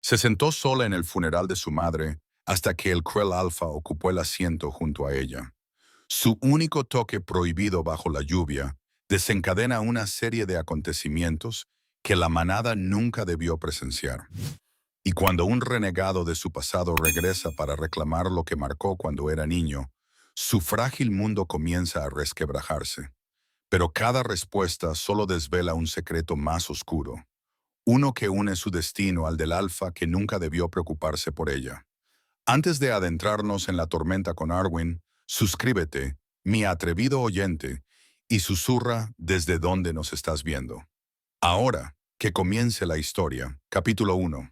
Se sentó sola en el funeral de su madre hasta que el cruel Alfa ocupó el asiento junto a ella. Su único toque prohibido bajo la lluvia desencadena una serie de acontecimientos que la manada nunca debió presenciar. Y cuando un renegado de su pasado regresa para reclamar lo que marcó cuando era niño, su frágil mundo comienza a resquebrajarse. Pero cada respuesta solo desvela un secreto más oscuro, uno que une su destino al del Alfa que nunca debió preocuparse por ella. Antes de adentrarnos en la tormenta con Arwen, suscríbete, mi atrevido oyente, y susurra desde dónde nos estás viendo. Ahora, que comience la historia. Capítulo 1.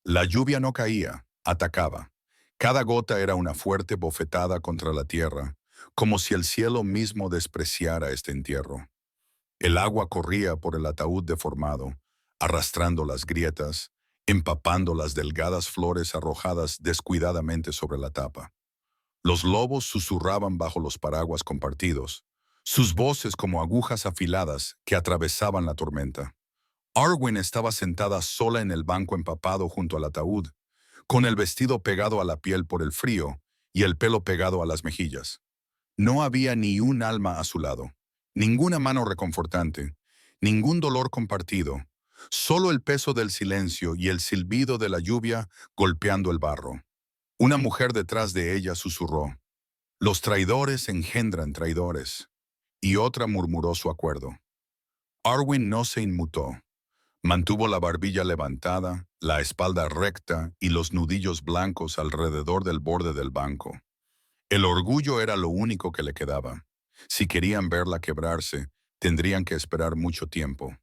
La lluvia no caía, atacaba. Cada gota era una fuerte bofetada contra la tierra, como si el cielo mismo despreciara este entierro. El agua corría por el ataúd deformado, arrastrando las grietas, empapando las delgadas flores arrojadas descuidadamente sobre la tapa. Los lobos susurraban bajo los paraguas compartidos, sus voces como agujas afiladas que atravesaban la tormenta. Arwen estaba sentada sola en el banco empapado junto al ataúd, con el vestido pegado a la piel por el frío y el pelo pegado a las mejillas. No había ni un alma a su lado, ninguna mano reconfortante, ningún dolor compartido, solo el peso del silencio y el silbido de la lluvia golpeando el barro. Una mujer detrás de ella susurró: «Los traidores engendran traidores», y otra murmuró su acuerdo. Arwen no se inmutó. Mantuvo la barbilla levantada, la espalda recta y los nudillos blancos alrededor del borde del banco. El orgullo era lo único que le quedaba. Si querían verla quebrarse, tendrían que esperar mucho tiempo.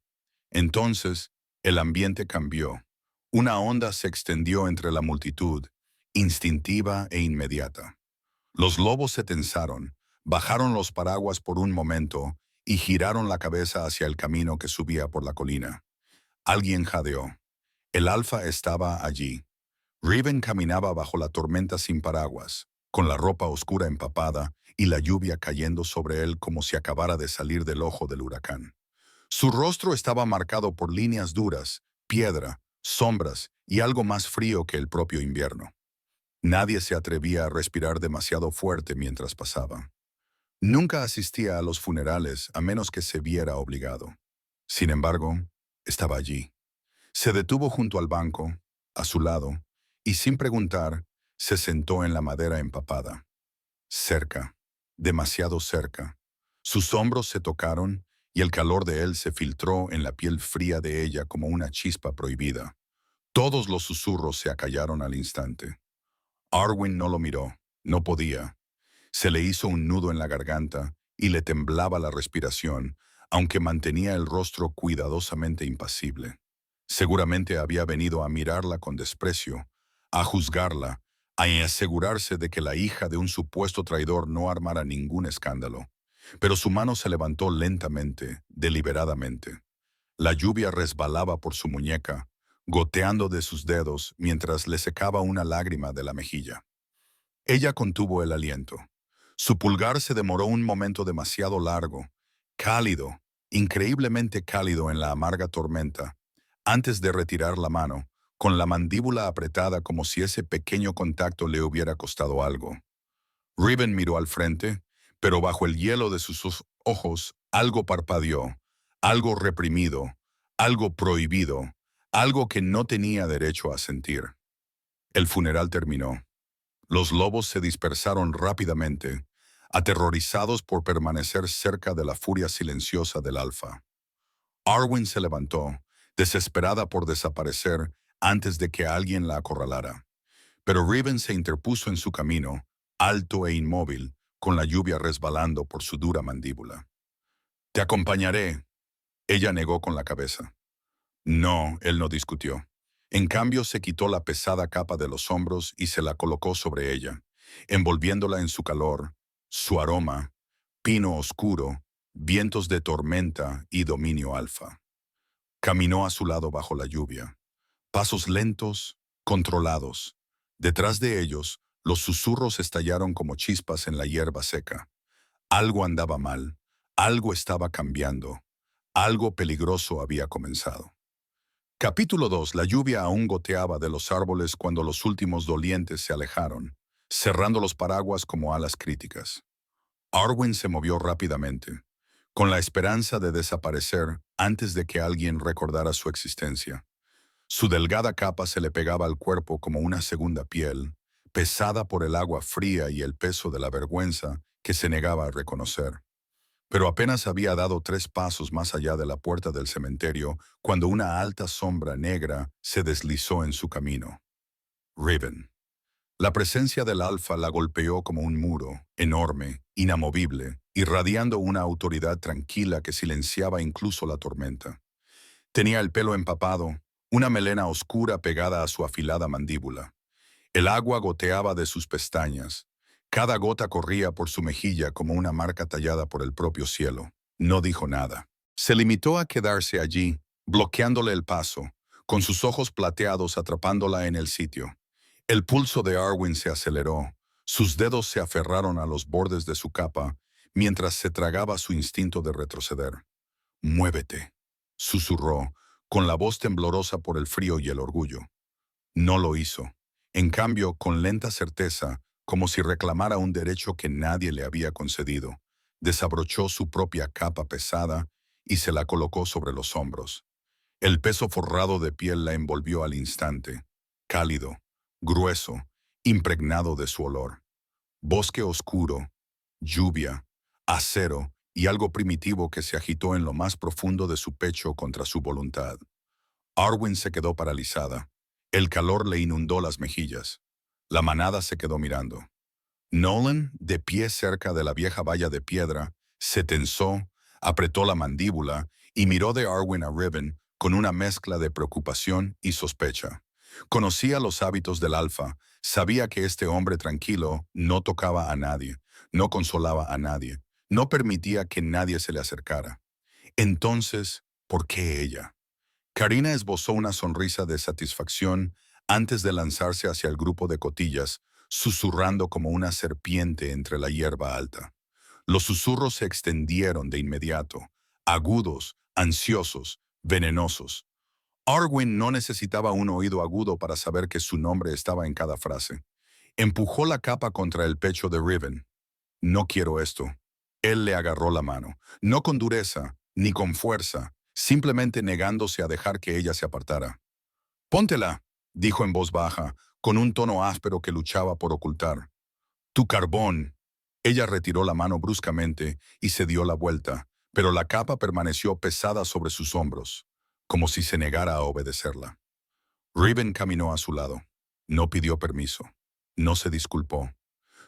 Entonces, el ambiente cambió. Una onda se extendió entre la multitud, instintiva e inmediata. Los lobos se tensaron, bajaron los paraguas por un momento y giraron la cabeza hacia el camino que subía por la colina. Alguien jadeó. El Alfa estaba allí. Riven caminaba bajo la tormenta sin paraguas, con la ropa oscura empapada y la lluvia cayendo sobre él como si acabara de salir del ojo del huracán. Su rostro estaba marcado por líneas duras, piedra, sombras y algo más frío que el propio invierno. Nadie se atrevía a respirar demasiado fuerte mientras pasaba. Nunca asistía a los funerales a menos que se viera obligado. Sin embargo, estaba allí. Se detuvo junto al banco, a su lado, y sin preguntar, se sentó en la madera empapada. Cerca, demasiado cerca. Sus hombros se tocaron y el calor de él se filtró en la piel fría de ella como una chispa prohibida. Todos los susurros se acallaron al instante. Arwen no lo miró, no podía. Se le hizo un nudo en la garganta y le temblaba la respiración, aunque mantenía el rostro cuidadosamente impasible. Seguramente había venido a mirarla con desprecio, a juzgarla, a asegurarse de que la hija de un supuesto traidor no armara ningún escándalo. Pero su mano se levantó lentamente, deliberadamente. La lluvia resbalaba por su muñeca, goteando de sus dedos mientras le secaba una lágrima de la mejilla. Ella contuvo el aliento. Su pulgar se demoró un momento demasiado largo, cálido, increíblemente cálido en la amarga tormenta, antes de retirar la mano, con la mandíbula apretada como si ese pequeño contacto le hubiera costado algo. Riven miró al frente, pero bajo el hielo de sus ojos algo parpadeó, algo reprimido, algo prohibido, algo que no tenía derecho a sentir. El funeral terminó. Los lobos se dispersaron rápidamente, aterrorizados por permanecer cerca de la furia silenciosa del Alfa. Arwen se levantó, desesperada por desaparecer antes de que alguien la acorralara. Pero Riven se interpuso en su camino, alto e inmóvil, con la lluvia resbalando por su dura mandíbula. «Te acompañaré», ella negó con la cabeza. No, él no discutió. En cambio, se quitó la pesada capa de los hombros y se la colocó sobre ella, envolviéndola en su calor, su aroma, pino oscuro, vientos de tormenta y dominio alfa. Caminó a su lado bajo la lluvia. Pasos lentos, controlados. Detrás de ellos, los susurros estallaron como chispas en la hierba seca. Algo andaba mal, algo estaba cambiando, algo peligroso había comenzado. Capítulo 2. La lluvia aún goteaba de los árboles cuando los últimos dolientes se alejaron, cerrando los paraguas como alas críticas. Arwen se movió rápidamente, con la esperanza de desaparecer antes de que alguien recordara su existencia. Su delgada capa se le pegaba al cuerpo como una segunda piel, pesada por el agua fría y el peso de la vergüenza que se negaba a reconocer. Pero apenas había dado 3 pasos más allá de la puerta del cementerio cuando una alta sombra negra se deslizó en su camino. Riven. La presencia del alfa la golpeó como un muro, enorme, inamovible, irradiando una autoridad tranquila que silenciaba incluso la tormenta. Tenía el pelo empapado, una melena oscura pegada a su afilada mandíbula. El agua goteaba de sus pestañas. Cada gota corría por su mejilla como una marca tallada por el propio cielo. No dijo nada. Se limitó a quedarse allí, bloqueándole el paso, con sus ojos plateados atrapándola en el sitio. El pulso de Arwen se aceleró. Sus dedos se aferraron a los bordes de su capa, mientras se tragaba su instinto de retroceder. «Muévete», susurró, con la voz temblorosa por el frío y el orgullo. No lo hizo. En cambio, con lenta certeza, como si reclamara un derecho que nadie le había concedido, desabrochó su propia capa pesada y se la colocó sobre los hombros. El peso forrado de piel la envolvió al instante, cálido, grueso, impregnado de su olor. Bosque oscuro, lluvia, acero y algo primitivo que se agitó en lo más profundo de su pecho contra su voluntad. Arwen se quedó paralizada. El calor le inundó las mejillas. La manada se quedó mirando. Nolan, de pie cerca de la vieja valla de piedra, se tensó, apretó la mandíbula y miró de Arwen a Riven con una mezcla de preocupación y sospecha. Conocía los hábitos del alfa, sabía que este hombre tranquilo no tocaba a nadie, no consolaba a nadie, no permitía que nadie se le acercara. Entonces, ¿por qué ella? Karina esbozó una sonrisa de satisfacción antes de lanzarse hacia el grupo de cotillas, susurrando como una serpiente entre la hierba alta. Los susurros se extendieron de inmediato, agudos, ansiosos, venenosos. Arwen no necesitaba un oído agudo para saber que su nombre estaba en cada frase. Empujó la capa contra el pecho de Riven. «No quiero esto». Él le agarró la mano, no con dureza, ni con fuerza, simplemente negándose a dejar que ella se apartara. «Póntela», dijo en voz baja, con un tono áspero que luchaba por ocultar. «Tu carbón». Ella retiró la mano bruscamente y se dio la vuelta, pero la capa permaneció pesada sobre sus hombros, como si se negara a obedecerla. Riven caminó a su lado. No pidió permiso. No se disculpó.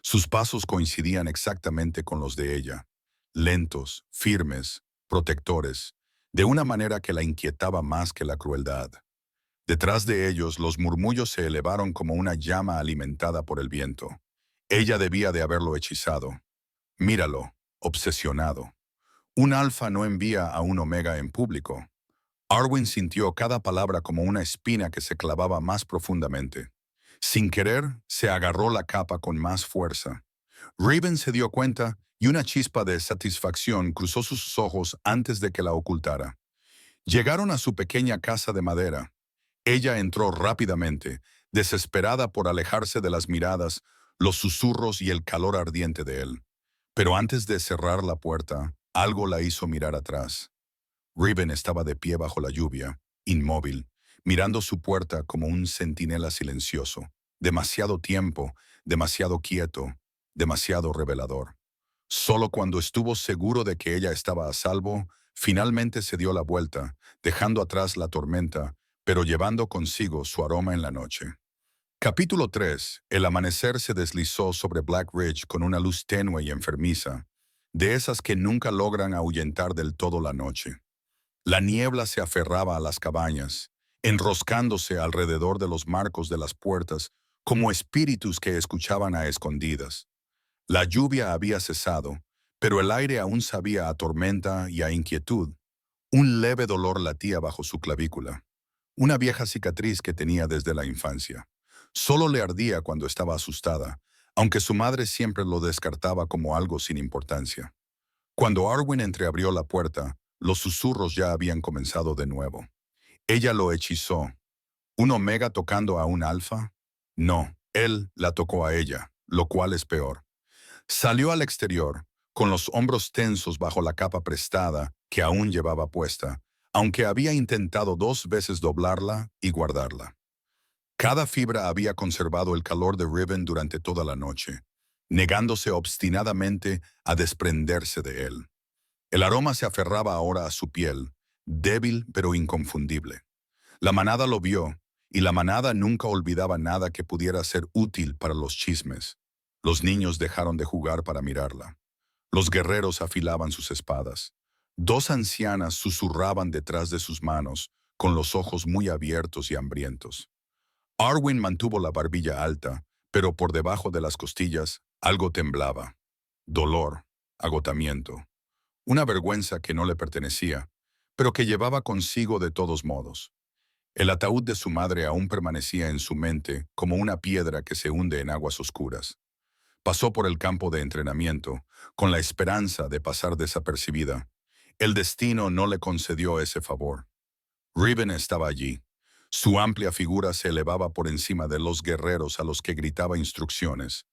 Sus pasos coincidían exactamente con los de ella, lentos, firmes, protectores, de una manera que la inquietaba más que la crueldad. Detrás de ellos, los murmullos se elevaron como una llama alimentada por el viento. Ella debía de haberlo hechizado. Míralo, obsesionado. Un alfa no envía a un omega en público. Arwen sintió cada palabra como una espina que se clavaba más profundamente. Sin querer, se agarró la capa con más fuerza. Riven se dio cuenta y una chispa de satisfacción cruzó sus ojos antes de que la ocultara. Llegaron a su pequeña casa de madera. Ella entró rápidamente, desesperada por alejarse de las miradas, los susurros y el calor ardiente de él. Pero antes de cerrar la puerta, algo la hizo mirar atrás. Riven estaba de pie bajo la lluvia, inmóvil, mirando su puerta como un centinela silencioso. Demasiado tiempo, demasiado quieto, demasiado revelador. Solo cuando estuvo seguro de que ella estaba a salvo, finalmente se dio la vuelta, dejando atrás la tormenta, pero llevando consigo su aroma en la noche. Capítulo 3. El amanecer se deslizó sobre Black Ridge con una luz tenue y enfermiza, de esas que nunca logran ahuyentar del todo la noche. La niebla se aferraba a las cabañas, enroscándose alrededor de los marcos de las puertas como espíritus que escuchaban a escondidas. La lluvia había cesado, pero el aire aún sabía a tormenta y a inquietud. Un leve dolor latía bajo su clavícula, una vieja cicatriz que tenía desde la infancia. Solo le ardía cuando estaba asustada, aunque su madre siempre lo descartaba como algo sin importancia. Cuando Arwen entreabrió la puerta, los susurros ya habían comenzado de nuevo. Ella lo hechizó. ¿Un omega tocando a un alfa? No, él la tocó a ella, lo cual es peor. Salió al exterior, con los hombros tensos bajo la capa prestada que aún llevaba puesta, aunque había intentado 2 veces doblarla y guardarla. Cada fibra había conservado el calor de Riven durante toda la noche, negándose obstinadamente a desprenderse de él. El aroma se aferraba ahora a su piel, débil pero inconfundible. La manada lo vio, y la manada nunca olvidaba nada que pudiera ser útil para los chismes. Los niños dejaron de jugar para mirarla. Los guerreros afilaban sus espadas. 2 ancianas susurraban detrás de sus manos, con los ojos muy abiertos y hambrientos. Arwen mantuvo la barbilla alta, pero por debajo de las costillas algo temblaba. Dolor, agotamiento, una vergüenza que no le pertenecía, pero que llevaba consigo de todos modos. El ataúd de su madre aún permanecía en su mente como una piedra que se hunde en aguas oscuras. Pasó por el campo de entrenamiento, con la esperanza de pasar desapercibida. El destino no le concedió ese favor. Riven estaba allí. Su amplia figura se elevaba por encima de los guerreros a los que gritaba instrucciones.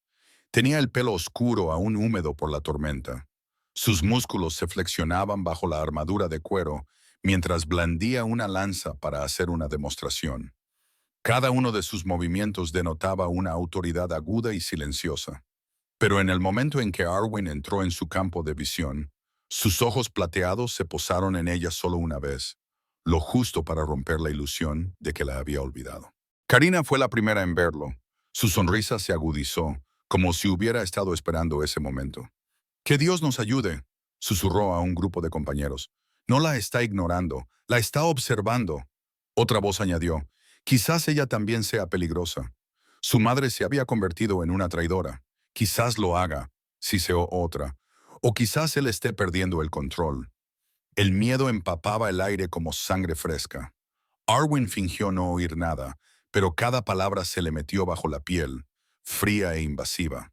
Tenía el pelo oscuro aún húmedo por la tormenta. Sus músculos se flexionaban bajo la armadura de cuero mientras blandía una lanza para hacer una demostración. Cada uno de sus movimientos denotaba una autoridad aguda y silenciosa. Pero en el momento en que Arwen entró en su campo de visión, sus ojos plateados se posaron en ella solo una vez, lo justo para romper la ilusión de que la había olvidado. Karina fue la primera en verlo. Su sonrisa se agudizó, como si hubiera estado esperando ese momento. «Que Dios nos ayude», susurró a un grupo de compañeros. «No la está ignorando, la está observando». Otra voz añadió: «Quizás ella también sea peligrosa. Su madre se había convertido en una traidora. Quizás lo haga», siseó otra. «O quizás él esté perdiendo el control». El miedo empapaba el aire como sangre fresca. Arwen fingió no oír nada, pero cada palabra se le metió bajo la piel, fría e invasiva.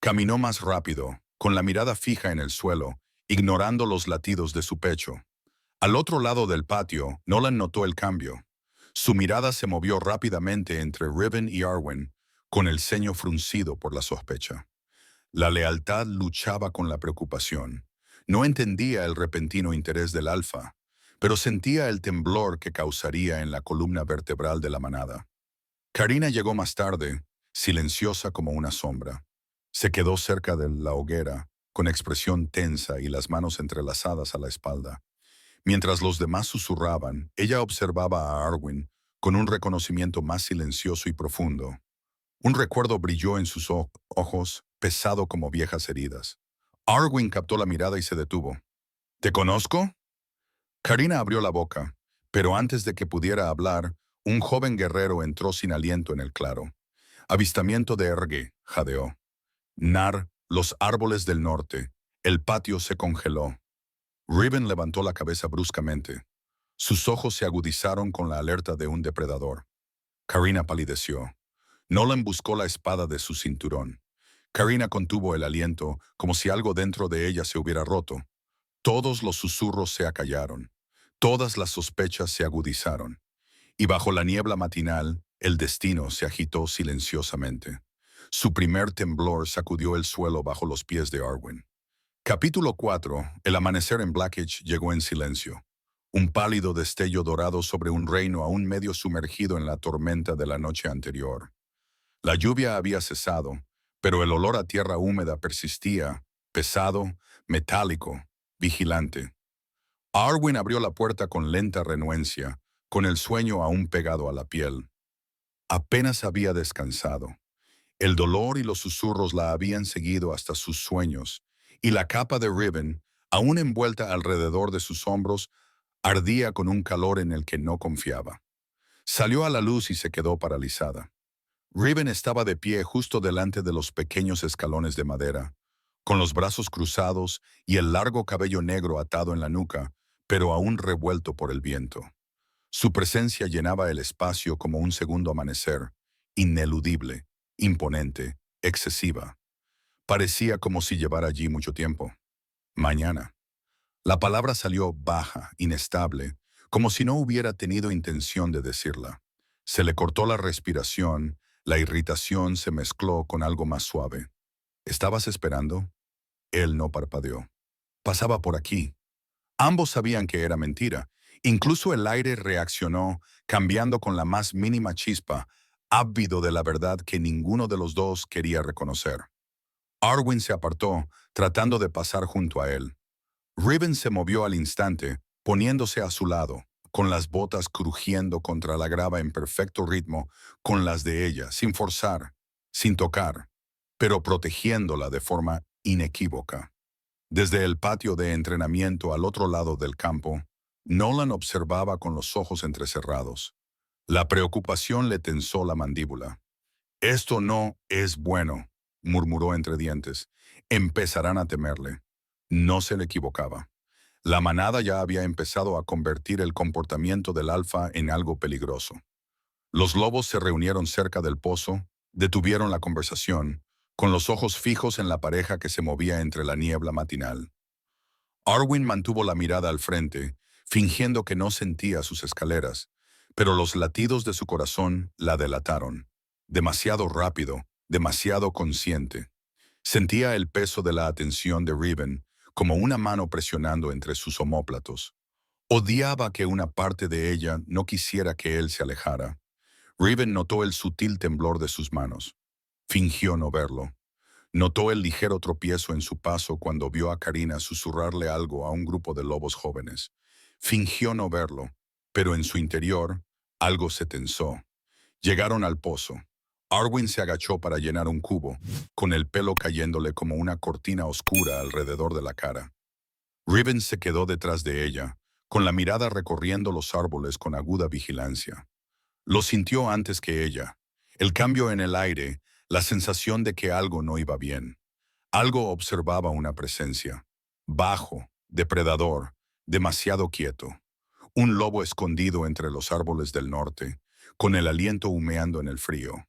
Caminó más rápido, con la mirada fija en el suelo, ignorando los latidos de su pecho. Al otro lado del patio, Nolan notó el cambio. Su mirada se movió rápidamente entre Riven y Arwen, con el ceño fruncido por la sospecha. La lealtad luchaba con la preocupación. No entendía el repentino interés del alfa, pero sentía el temblor que causaría en la columna vertebral de la manada. Karina llegó más tarde, silenciosa como una sombra. Se quedó cerca de la hoguera, con expresión tensa y las manos entrelazadas a la espalda. Mientras los demás susurraban, ella observaba a Arwen con un reconocimiento más silencioso y profundo. Un recuerdo brilló en sus ojos, pesado como viejas heridas. Arwen captó la mirada y se detuvo. «¿Te conozco?» Karina abrió la boca, pero antes de que pudiera hablar, un joven guerrero entró sin aliento en el claro. «Avistamiento de Erge», jadeó. «Nar, los árboles del norte». El patio se congeló. Riven levantó la cabeza bruscamente. Sus ojos se agudizaron con la alerta de un depredador. Karina palideció. Nolan buscó la espada de su cinturón. Karina contuvo el aliento, como si algo dentro de ella se hubiera roto. Todos los susurros se acallaron. Todas las sospechas se agudizaron. Y bajo la niebla matinal, el destino se agitó silenciosamente. Su primer temblor sacudió el suelo bajo los pies de Arwen. Capítulo 4. El amanecer en Blackidge llegó en silencio. Un pálido destello dorado sobre un reino aún medio sumergido en la tormenta de la noche anterior. La lluvia había cesado, pero el olor a tierra húmeda persistía, pesado, metálico, vigilante. Arwen abrió la puerta con lenta renuencia, con el sueño aún pegado a la piel. Apenas había descansado. El dolor y los susurros la habían seguido hasta sus sueños, y la capa de Riven, aún envuelta alrededor de sus hombros, ardía con un calor en el que no confiaba. Salió a la luz y se quedó paralizada. Riven estaba de pie justo delante de los pequeños escalones de madera, con los brazos cruzados y el largo cabello negro atado en la nuca, pero aún revuelto por el viento. Su presencia llenaba el espacio como un segundo amanecer, ineludible, imponente, excesiva. Parecía como si llevara allí mucho tiempo. Mañana. La palabra salió baja, inestable, como si no hubiera tenido intención de decirla. Se le cortó la respiración, la irritación se mezcló con algo más suave. ¿Estabas esperando? Él no parpadeó. Pasaba por aquí. Ambos sabían que era mentira. Incluso el aire reaccionó, cambiando con la más mínima chispa, ávido de la verdad que ninguno de los dos quería reconocer. Arwen se apartó, tratando de pasar junto a él. Riven se movió al instante, poniéndose a su lado, con las botas crujiendo contra la grava en perfecto ritmo con las de ella, sin forzar, sin tocar, pero protegiéndola de forma inequívoca. Desde el patio de entrenamiento al otro lado del campo, Nolan observaba con los ojos entrecerrados. La preocupación le tensó la mandíbula. «Esto no es bueno», murmuró entre dientes. «Empezarán a temerle». No se le equivocaba. La manada ya había empezado a convertir el comportamiento del alfa en algo peligroso. Los lobos se reunieron cerca del pozo, detuvieron la conversación, con los ojos fijos en la pareja que se movía entre la niebla matinal. Arwen mantuvo la mirada al frente, fingiendo que no sentía sus escaleras, pero los latidos de su corazón la delataron. Demasiado rápido, demasiado consciente. Sentía el peso de la atención de Riven, como una mano presionando entre sus omóplatos. Odiaba que una parte de ella no quisiera que él se alejara. Riven notó el sutil temblor de sus manos. Fingió no verlo. Notó el ligero tropiezo en su paso cuando vio a Karina susurrarle algo a un grupo de lobos jóvenes. Fingió no verlo, pero en su interior algo se tensó. Llegaron al pozo. Arwen se agachó para llenar un cubo, con el pelo cayéndole como una cortina oscura alrededor de la cara. Riven se quedó detrás de ella, con la mirada recorriendo los árboles con aguda vigilancia. Lo sintió antes que ella. El cambio en el aire, la sensación de que algo no iba bien. Algo observaba una presencia. Bajo, depredador, demasiado quieto. Un lobo escondido entre los árboles del norte, con el aliento humeando en el frío.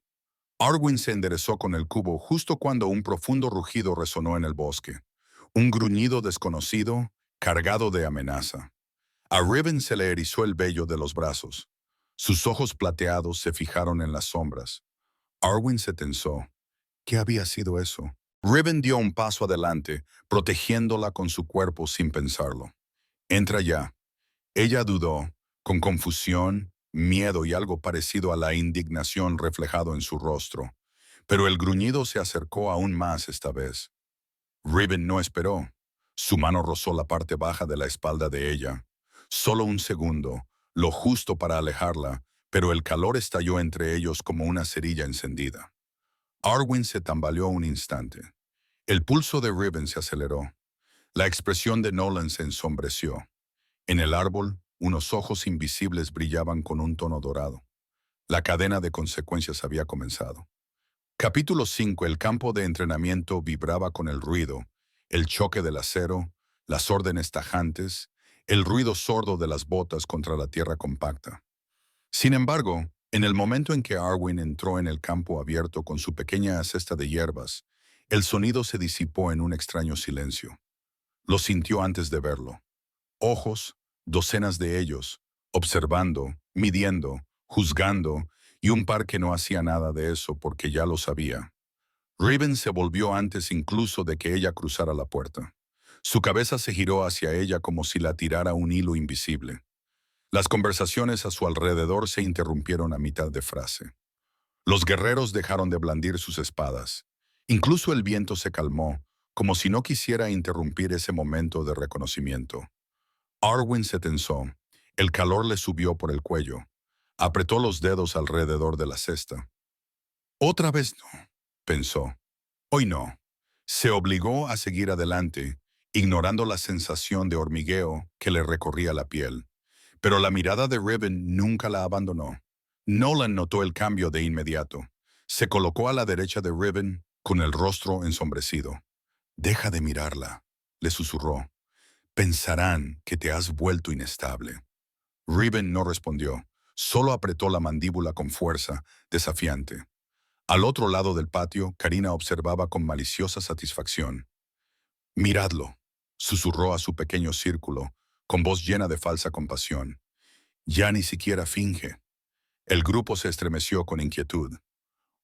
Arwen se enderezó con el cubo justo cuando un profundo rugido resonó en el bosque. Un gruñido desconocido, cargado de amenaza. A Riven se le erizó el vello de los brazos. Sus ojos plateados se fijaron en las sombras. Arwen se tensó. ¿Qué había sido eso? Riven dio un paso adelante, protegiéndola con su cuerpo sin pensarlo. «Entra ya». Ella dudó, con confusión, miedo y algo parecido a la indignación reflejado en su rostro. Pero el gruñido se acercó aún más esta vez. Riven no esperó. Su mano rozó la parte baja de la espalda de ella. Solo un segundo, lo justo para alejarla, pero el calor estalló entre ellos como una cerilla encendida. Arwen se tambaleó un instante. El pulso de Riven se aceleró. La expresión de Nolan se ensombreció. En el árbol, unos ojos invisibles brillaban con un tono dorado. La cadena de consecuencias había comenzado. Capítulo 5. El campo de entrenamiento vibraba con el ruido, el choque del acero, las órdenes tajantes, el ruido sordo de las botas contra la tierra compacta. Sin embargo, en el momento en que Arwen entró en el campo abierto con su pequeña cesta de hierbas, el sonido se disipó en un extraño silencio. Lo sintió antes de verlo. Ojos, docenas de ellos, observando, midiendo, juzgando, y un par que no hacía nada de eso porque ya lo sabía. Riven se volvió antes incluso de que ella cruzara la puerta. Su cabeza se giró hacia ella como si la tirara un hilo invisible. Las conversaciones a su alrededor se interrumpieron a mitad de frase. Los guerreros dejaron de blandir sus espadas. Incluso el viento se calmó, como si no quisiera interrumpir ese momento de reconocimiento. Arwen se tensó. El calor le subió por el cuello. Apretó los dedos alrededor de la cesta. «Otra vez no», pensó. «Hoy no». Se obligó a seguir adelante, ignorando la sensación de hormigueo que le recorría la piel. Pero la mirada de Riven nunca la abandonó. Nolan notó el cambio de inmediato. Se colocó a la derecha de Riven, con el rostro ensombrecido. «Deja de mirarla», le susurró. «Pensarán que te has vuelto inestable». Riven no respondió, solo apretó la mandíbula con fuerza, desafiante. Al otro lado del patio, Karina observaba con maliciosa satisfacción. «Miradlo», susurró a su pequeño círculo, con voz llena de falsa compasión. Ya ni siquiera finge. El grupo se estremeció con inquietud.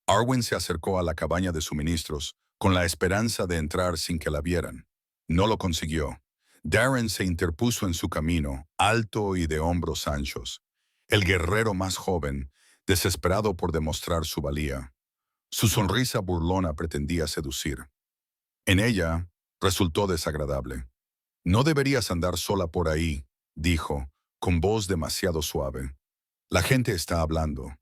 Arwen se acercó a la cabaña de suministros con la esperanza de entrar sin que la vieran. No lo consiguió. Darren se interpuso en su camino, alto y de hombros anchos. El guerrero más joven, desesperado por demostrar su valía. Su sonrisa burlona pretendía seducir. En ella, resultó desagradable. «No deberías andar sola por ahí», dijo, con voz demasiado suave. «La gente está hablando».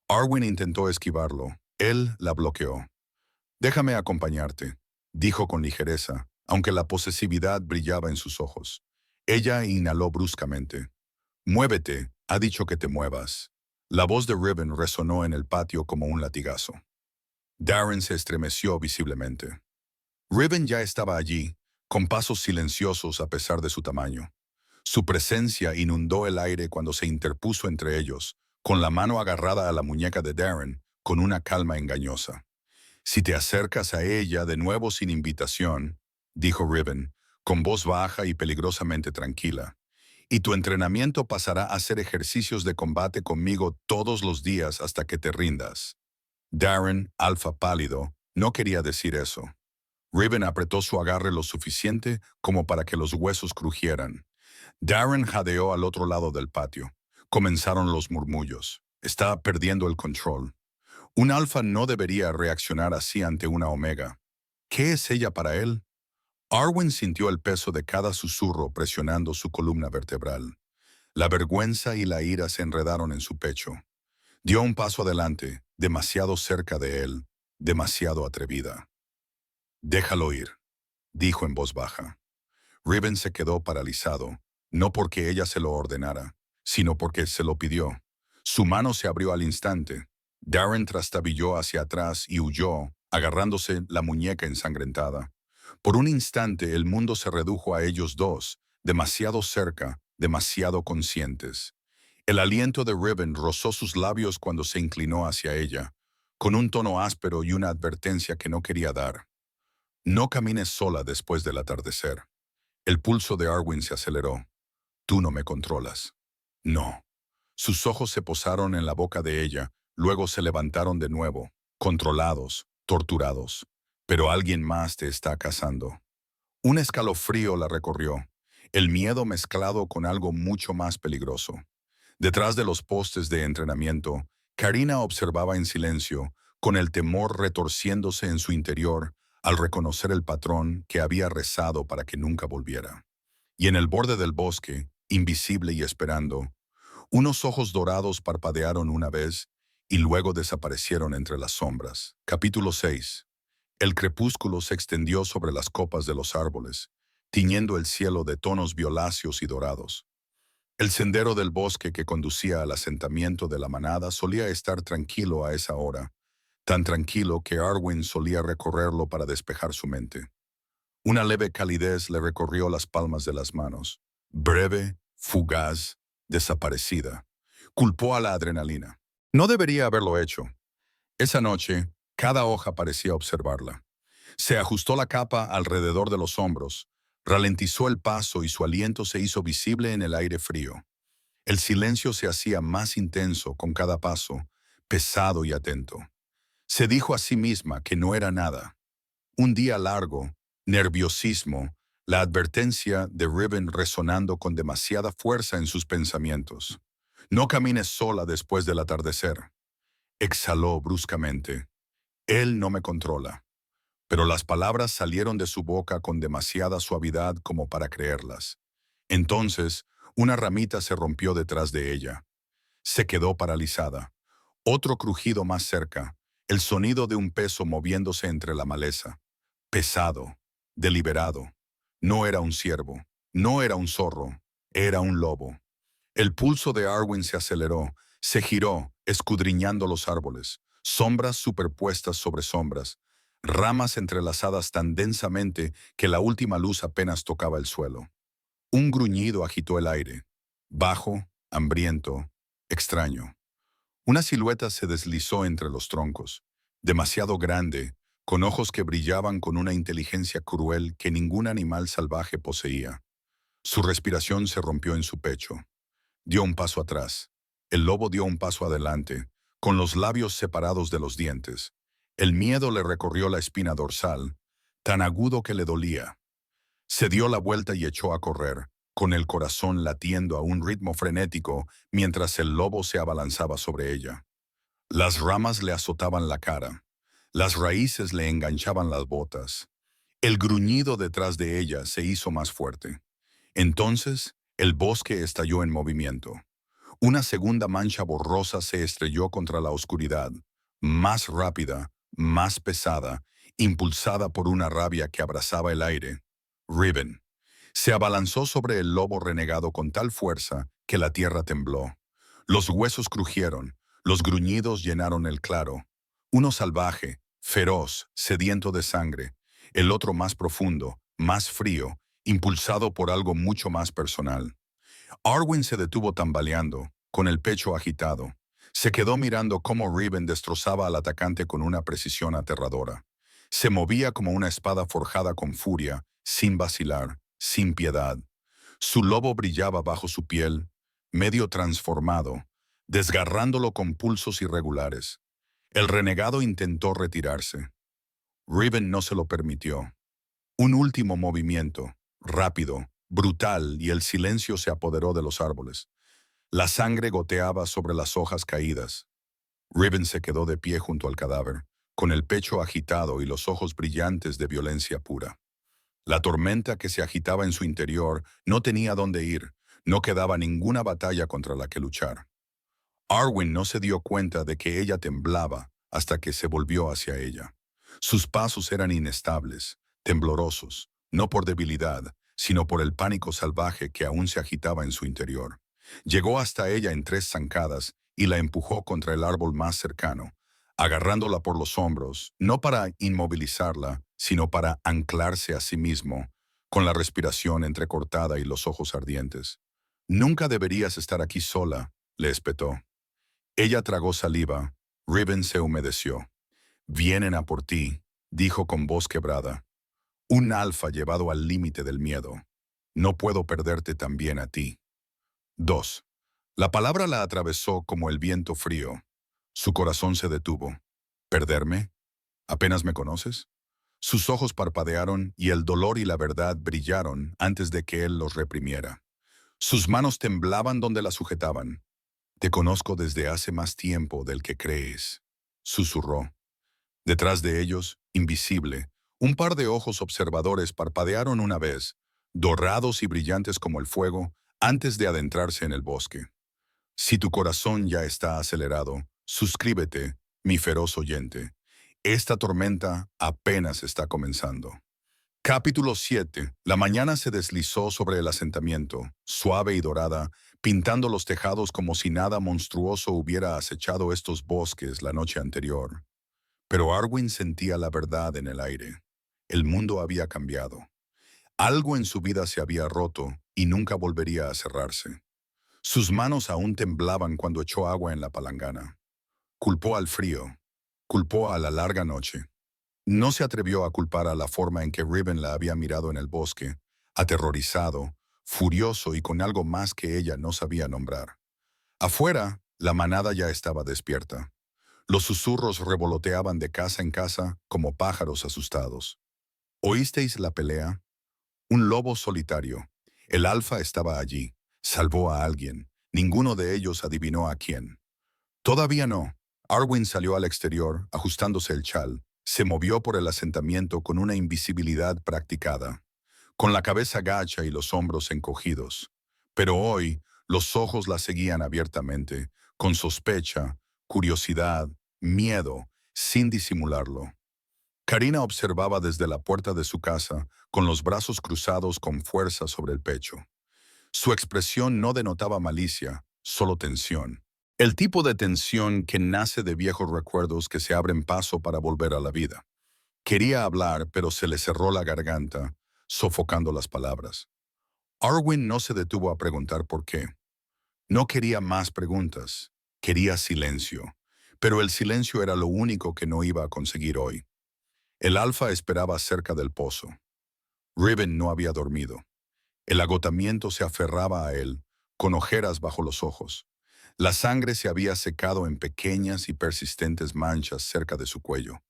Arwen intentó esquivarlo. Él la bloqueó. «Déjame acompañarte», dijo con ligereza, aunque la posesividad brillaba en sus ojos. Ella inhaló bruscamente. «Muévete, ha dicho que te muevas». La voz de Riven resonó en el patio como un latigazo. Darren se estremeció visiblemente. Riven ya estaba allí, con pasos silenciosos a pesar de su tamaño. Su presencia inundó el aire cuando se interpuso entre ellos, con la mano agarrada a la muñeca de Darren, con una calma engañosa. «Si te acercas a ella de nuevo sin invitación», dijo Riven, con voz baja y peligrosamente tranquila, «y tu entrenamiento pasará a ser ejercicios de combate conmigo todos los días hasta que te rindas». Darren, alfa pálido, no quería decir eso. Riven apretó su agarre lo suficiente como para que los huesos crujieran. Darren jadeó al otro lado del patio. Comenzaron los murmullos. Estaba perdiendo el control. Un alfa no debería reaccionar así ante una omega. ¿Qué es ella para él? Arwen sintió el peso de cada susurro presionando su columna vertebral. La vergüenza y la ira se enredaron en su pecho. Dio un paso adelante, demasiado cerca de él, demasiado atrevida. «Déjalo ir», dijo en voz baja. Riven se quedó paralizado, no porque ella se lo ordenara, sino porque se lo pidió. Su mano se abrió al instante. Darren trastabilló hacia atrás y huyó, agarrándose la muñeca ensangrentada. Por un instante el mundo se redujo a ellos dos, demasiado cerca, demasiado conscientes. El aliento de Riven rozó sus labios cuando se inclinó hacia ella, con un tono áspero y una advertencia que no quería dar. «No camines sola después del atardecer». El pulso de Arwen se aceleró. «Tú no me controlas». «No». Sus ojos se posaron en la boca de ella, luego se levantaron de nuevo, controlados, torturados. «Pero alguien más te está cazando». Un escalofrío la recorrió, el miedo mezclado con algo mucho más peligroso. Detrás de los postes de entrenamiento, Karina observaba en silencio, con el temor retorciéndose en su interior, al reconocer el patrón que había rezado para que nunca volviera. Y en el borde del bosque, invisible y esperando, unos ojos dorados parpadearon una vez y luego desaparecieron entre las sombras. Capítulo 6. El crepúsculo se extendió sobre las copas de los árboles, tiñendo el cielo de tonos violáceos y dorados. El sendero del bosque que conducía al asentamiento de la manada solía estar tranquilo a esa hora, tan tranquilo que Arwen solía recorrerlo para despejar su mente. Una leve calidez le recorrió las palmas de las manos, breve, fugaz, desaparecida. Culpó a la adrenalina. No debería haberlo hecho. Esa noche, cada hoja parecía observarla. Se ajustó la capa alrededor de los hombros, ralentizó el paso y su aliento se hizo visible en el aire frío. El silencio se hacía más intenso con cada paso, pesado y atento. Se dijo a sí misma que no era nada. Un día largo, nerviosismo, la advertencia de Riven resonando con demasiada fuerza en sus pensamientos. «No camines sola después del atardecer». Exhaló bruscamente. «Él no me controla». Pero las palabras salieron de su boca con demasiada suavidad como para creerlas. Entonces, una ramita se rompió detrás de ella. Se quedó paralizada. Otro crujido más cerca, el sonido de un peso moviéndose entre la maleza. Pesado, deliberado. No era un ciervo, no era un zorro, era un lobo. El pulso de Arwen se aceleró, se giró, escudriñando los árboles, sombras superpuestas sobre sombras, ramas entrelazadas tan densamente que la última luz apenas tocaba el suelo. Un gruñido agitó el aire, bajo, hambriento, extraño. Una silueta se deslizó entre los troncos, demasiado grande, con ojos que brillaban con una inteligencia cruel que ningún animal salvaje poseía. Su respiración se rompió en su pecho. Dio un paso atrás. El lobo dio un paso adelante, con los labios separados de los dientes. El miedo le recorrió la espina dorsal, tan agudo que le dolía. Se dio la vuelta y echó a correr, con el corazón latiendo a un ritmo frenético mientras el lobo se abalanzaba sobre ella. Las ramas le azotaban la cara. Las raíces le enganchaban las botas. El gruñido detrás de ella se hizo más fuerte. Entonces, el bosque estalló en movimiento. Una segunda mancha borrosa se estrelló contra la oscuridad, más rápida, más pesada, impulsada por una rabia que abrazaba el aire. Riven se abalanzó sobre el lobo renegado con tal fuerza que la tierra tembló. Los huesos crujieron, los gruñidos llenaron el claro. Uno salvaje, feroz, sediento de sangre, el otro más profundo, más frío, impulsado por algo mucho más personal. Arwen se detuvo tambaleando, con el pecho agitado. Se quedó mirando cómo Riven destrozaba al atacante con una precisión aterradora. Se movía como una espada forjada con furia, sin vacilar, sin piedad. Su lobo brillaba bajo su piel, medio transformado, desgarrándolo con pulsos irregulares. El renegado intentó retirarse. Riven no se lo permitió. Un último movimiento, rápido, brutal, y el silencio se apoderó de los árboles. La sangre goteaba sobre las hojas caídas. Riven se quedó de pie junto al cadáver, con el pecho agitado y los ojos brillantes de violencia pura. La tormenta que se agitaba en su interior no tenía dónde ir, no quedaba ninguna batalla contra la que luchar. Arwen no se dio cuenta de que ella temblaba hasta que se volvió hacia ella. Sus pasos eran inestables, temblorosos, no por debilidad, sino por el pánico salvaje que aún se agitaba en su interior. Llegó hasta ella en 3 zancadas y la empujó contra el árbol más cercano, agarrándola por los hombros, no para inmovilizarla, sino para anclarse a sí mismo, con la respiración entrecortada y los ojos ardientes. «Nunca deberías estar aquí sola», le espetó. Ella tragó saliva. Riven se humedeció. «Vienen a por ti», dijo con voz quebrada. «Un alfa llevado al límite del miedo. No puedo perderte también a ti». 2. La palabra la atravesó como el viento frío. Su corazón se detuvo. «¿Perderme? ¿Apenas me conoces?». Sus ojos parpadearon y el dolor y la verdad brillaron antes de que él los reprimiera. Sus manos temblaban donde la sujetaban. «Te conozco desde hace más tiempo del que crees», susurró. Detrás de ellos, invisible, un par de ojos observadores parpadearon una vez, dorados y brillantes como el fuego, antes de adentrarse en el bosque. Si tu corazón ya está acelerado, suscríbete, mi feroz oyente. Esta tormenta apenas está comenzando. Capítulo 7. La mañana se deslizó sobre el asentamiento, suave y dorada, pintando los tejados como si nada monstruoso hubiera acechado estos bosques la noche anterior. Pero Arwen sentía la verdad en el aire. El mundo había cambiado. Algo en su vida se había roto y nunca volvería a cerrarse. Sus manos aún temblaban cuando echó agua en la palangana. Culpó al frío. Culpó a la larga noche. No se atrevió a culpar a la forma en que Riven la había mirado en el bosque, aterrorizado, furioso y con algo más que ella no sabía nombrar. Afuera, la manada ya estaba despierta. Los susurros revoloteaban de casa en casa como pájaros asustados. ¿Oísteis la pelea? Un lobo solitario. El alfa estaba allí. Salvó a alguien. Ninguno de ellos adivinó a quién. Todavía no. Arwen salió al exterior, ajustándose el chal. Se movió por el asentamiento con una invisibilidad practicada, con la cabeza gacha y los hombros encogidos. Pero hoy, los ojos la seguían abiertamente, con sospecha, curiosidad, miedo, sin disimularlo. Karina observaba desde la puerta de su casa, con los brazos cruzados con fuerza sobre el pecho. Su expresión no denotaba malicia, solo tensión. El tipo de tensión que nace de viejos recuerdos que se abren paso para volver a la vida. Quería hablar, pero se le cerró la garganta, sofocando las palabras. Arwen no se detuvo a preguntar por qué. No quería más preguntas, quería silencio, pero el silencio era lo único que no iba a conseguir hoy. El alfa esperaba cerca del pozo. Riven no había dormido. El agotamiento se aferraba a él, con ojeras bajo los ojos. La sangre se había secado en pequeñas y persistentes manchas cerca de su cuello.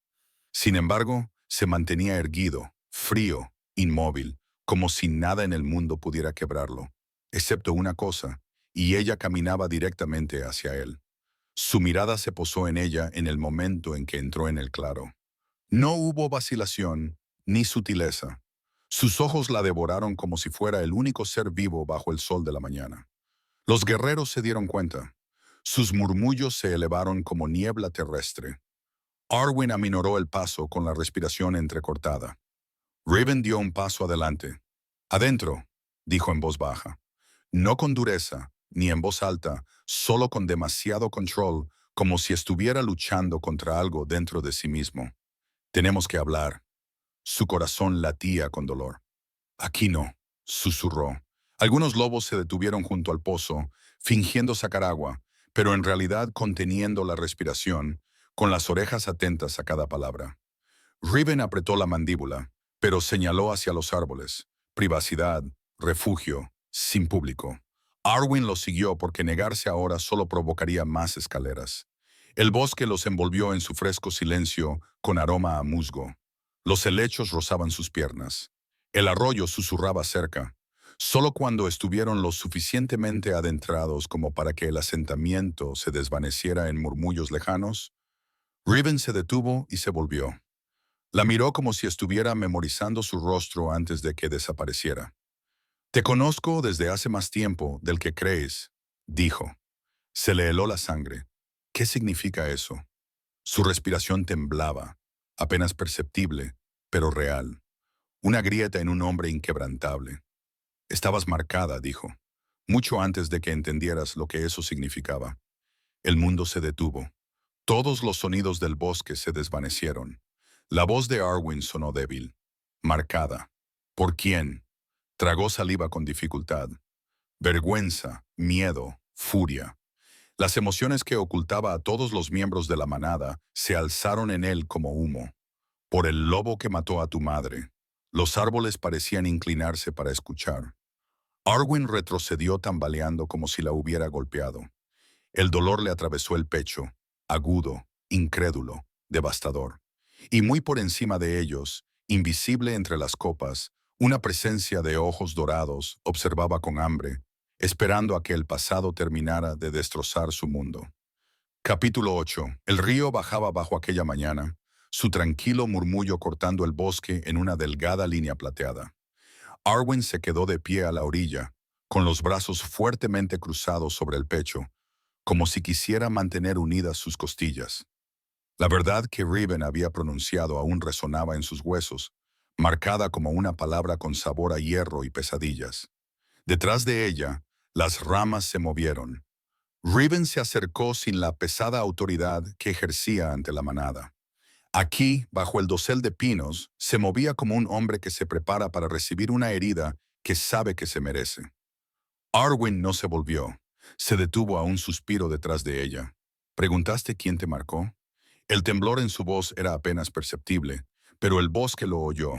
Sin embargo, se mantenía erguido, frío, inmóvil, como si nada en el mundo pudiera quebrarlo, excepto una cosa, y ella caminaba directamente hacia él. Su mirada se posó en ella en el momento en que entró en el claro. No hubo vacilación ni sutileza. Sus ojos la devoraron como si fuera el único ser vivo bajo el sol de la mañana. Los guerreros se dieron cuenta. Sus murmullos se elevaron como niebla terrestre. Arwen aminoró el paso con la respiración entrecortada. Riven dio un paso adelante. «Adentro», dijo en voz baja. No con dureza, ni en voz alta, solo con demasiado control, como si estuviera luchando contra algo dentro de sí mismo. «Tenemos que hablar». Su corazón latía con dolor. «Aquí no», susurró. Algunos lobos se detuvieron junto al pozo, fingiendo sacar agua, pero en realidad conteniendo la respiración, con las orejas atentas a cada palabra. Riven apretó la mandíbula, pero señaló hacia los árboles. Privacidad, refugio, sin público. Arwen lo siguió porque negarse ahora solo provocaría más escaleras. El bosque los envolvió en su fresco silencio, con aroma a musgo. Los helechos rozaban sus piernas. El arroyo susurraba cerca. Solo cuando estuvieron lo suficientemente adentrados como para que el asentamiento se desvaneciera en murmullos lejanos, Riven se detuvo y se volvió. La miró como si estuviera memorizando su rostro antes de que desapareciera. «Te conozco desde hace más tiempo del que crees», dijo. Se le heló la sangre. ¿Qué significa eso? Su respiración temblaba, apenas perceptible, pero real. Una grieta en un hombre inquebrantable. «Estabas marcada», dijo, mucho antes de que entendieras lo que eso significaba. El mundo se detuvo. Todos los sonidos del bosque se desvanecieron. La voz de Arwen sonó débil, marcada. ¿Por quién? Tragó saliva con dificultad. Vergüenza, miedo, furia. Las emociones que ocultaba a todos los miembros de la manada se alzaron en él como humo. Por el lobo que mató a tu madre. Los árboles parecían inclinarse para escuchar. Arwen retrocedió tambaleando como si la hubiera golpeado. El dolor le atravesó el pecho, agudo, incrédulo, devastador. Y muy por encima de ellos, invisible entre las copas, una presencia de ojos dorados observaba con hambre, esperando a que el pasado terminara de destrozar su mundo. Capítulo 8. El río bajaba bajo aquella mañana, su tranquilo murmullo cortando el bosque en una delgada línea plateada. Arwen se quedó de pie a la orilla, con los brazos fuertemente cruzados sobre el pecho, como si quisiera mantener unidas sus costillas. La verdad que Riven había pronunciado aún resonaba en sus huesos, marcada como una palabra con sabor a hierro y pesadillas. Detrás de ella, las ramas se movieron. Riven se acercó sin la pesada autoridad que ejercía ante la manada. Aquí, bajo el dosel de pinos, se movía como un hombre que se prepara para recibir una herida que sabe que se merece. Arwen no se volvió. Se detuvo a un suspiro detrás de ella. «¿Preguntaste quién te marcó?» El temblor en su voz era apenas perceptible, pero el bosque lo oyó.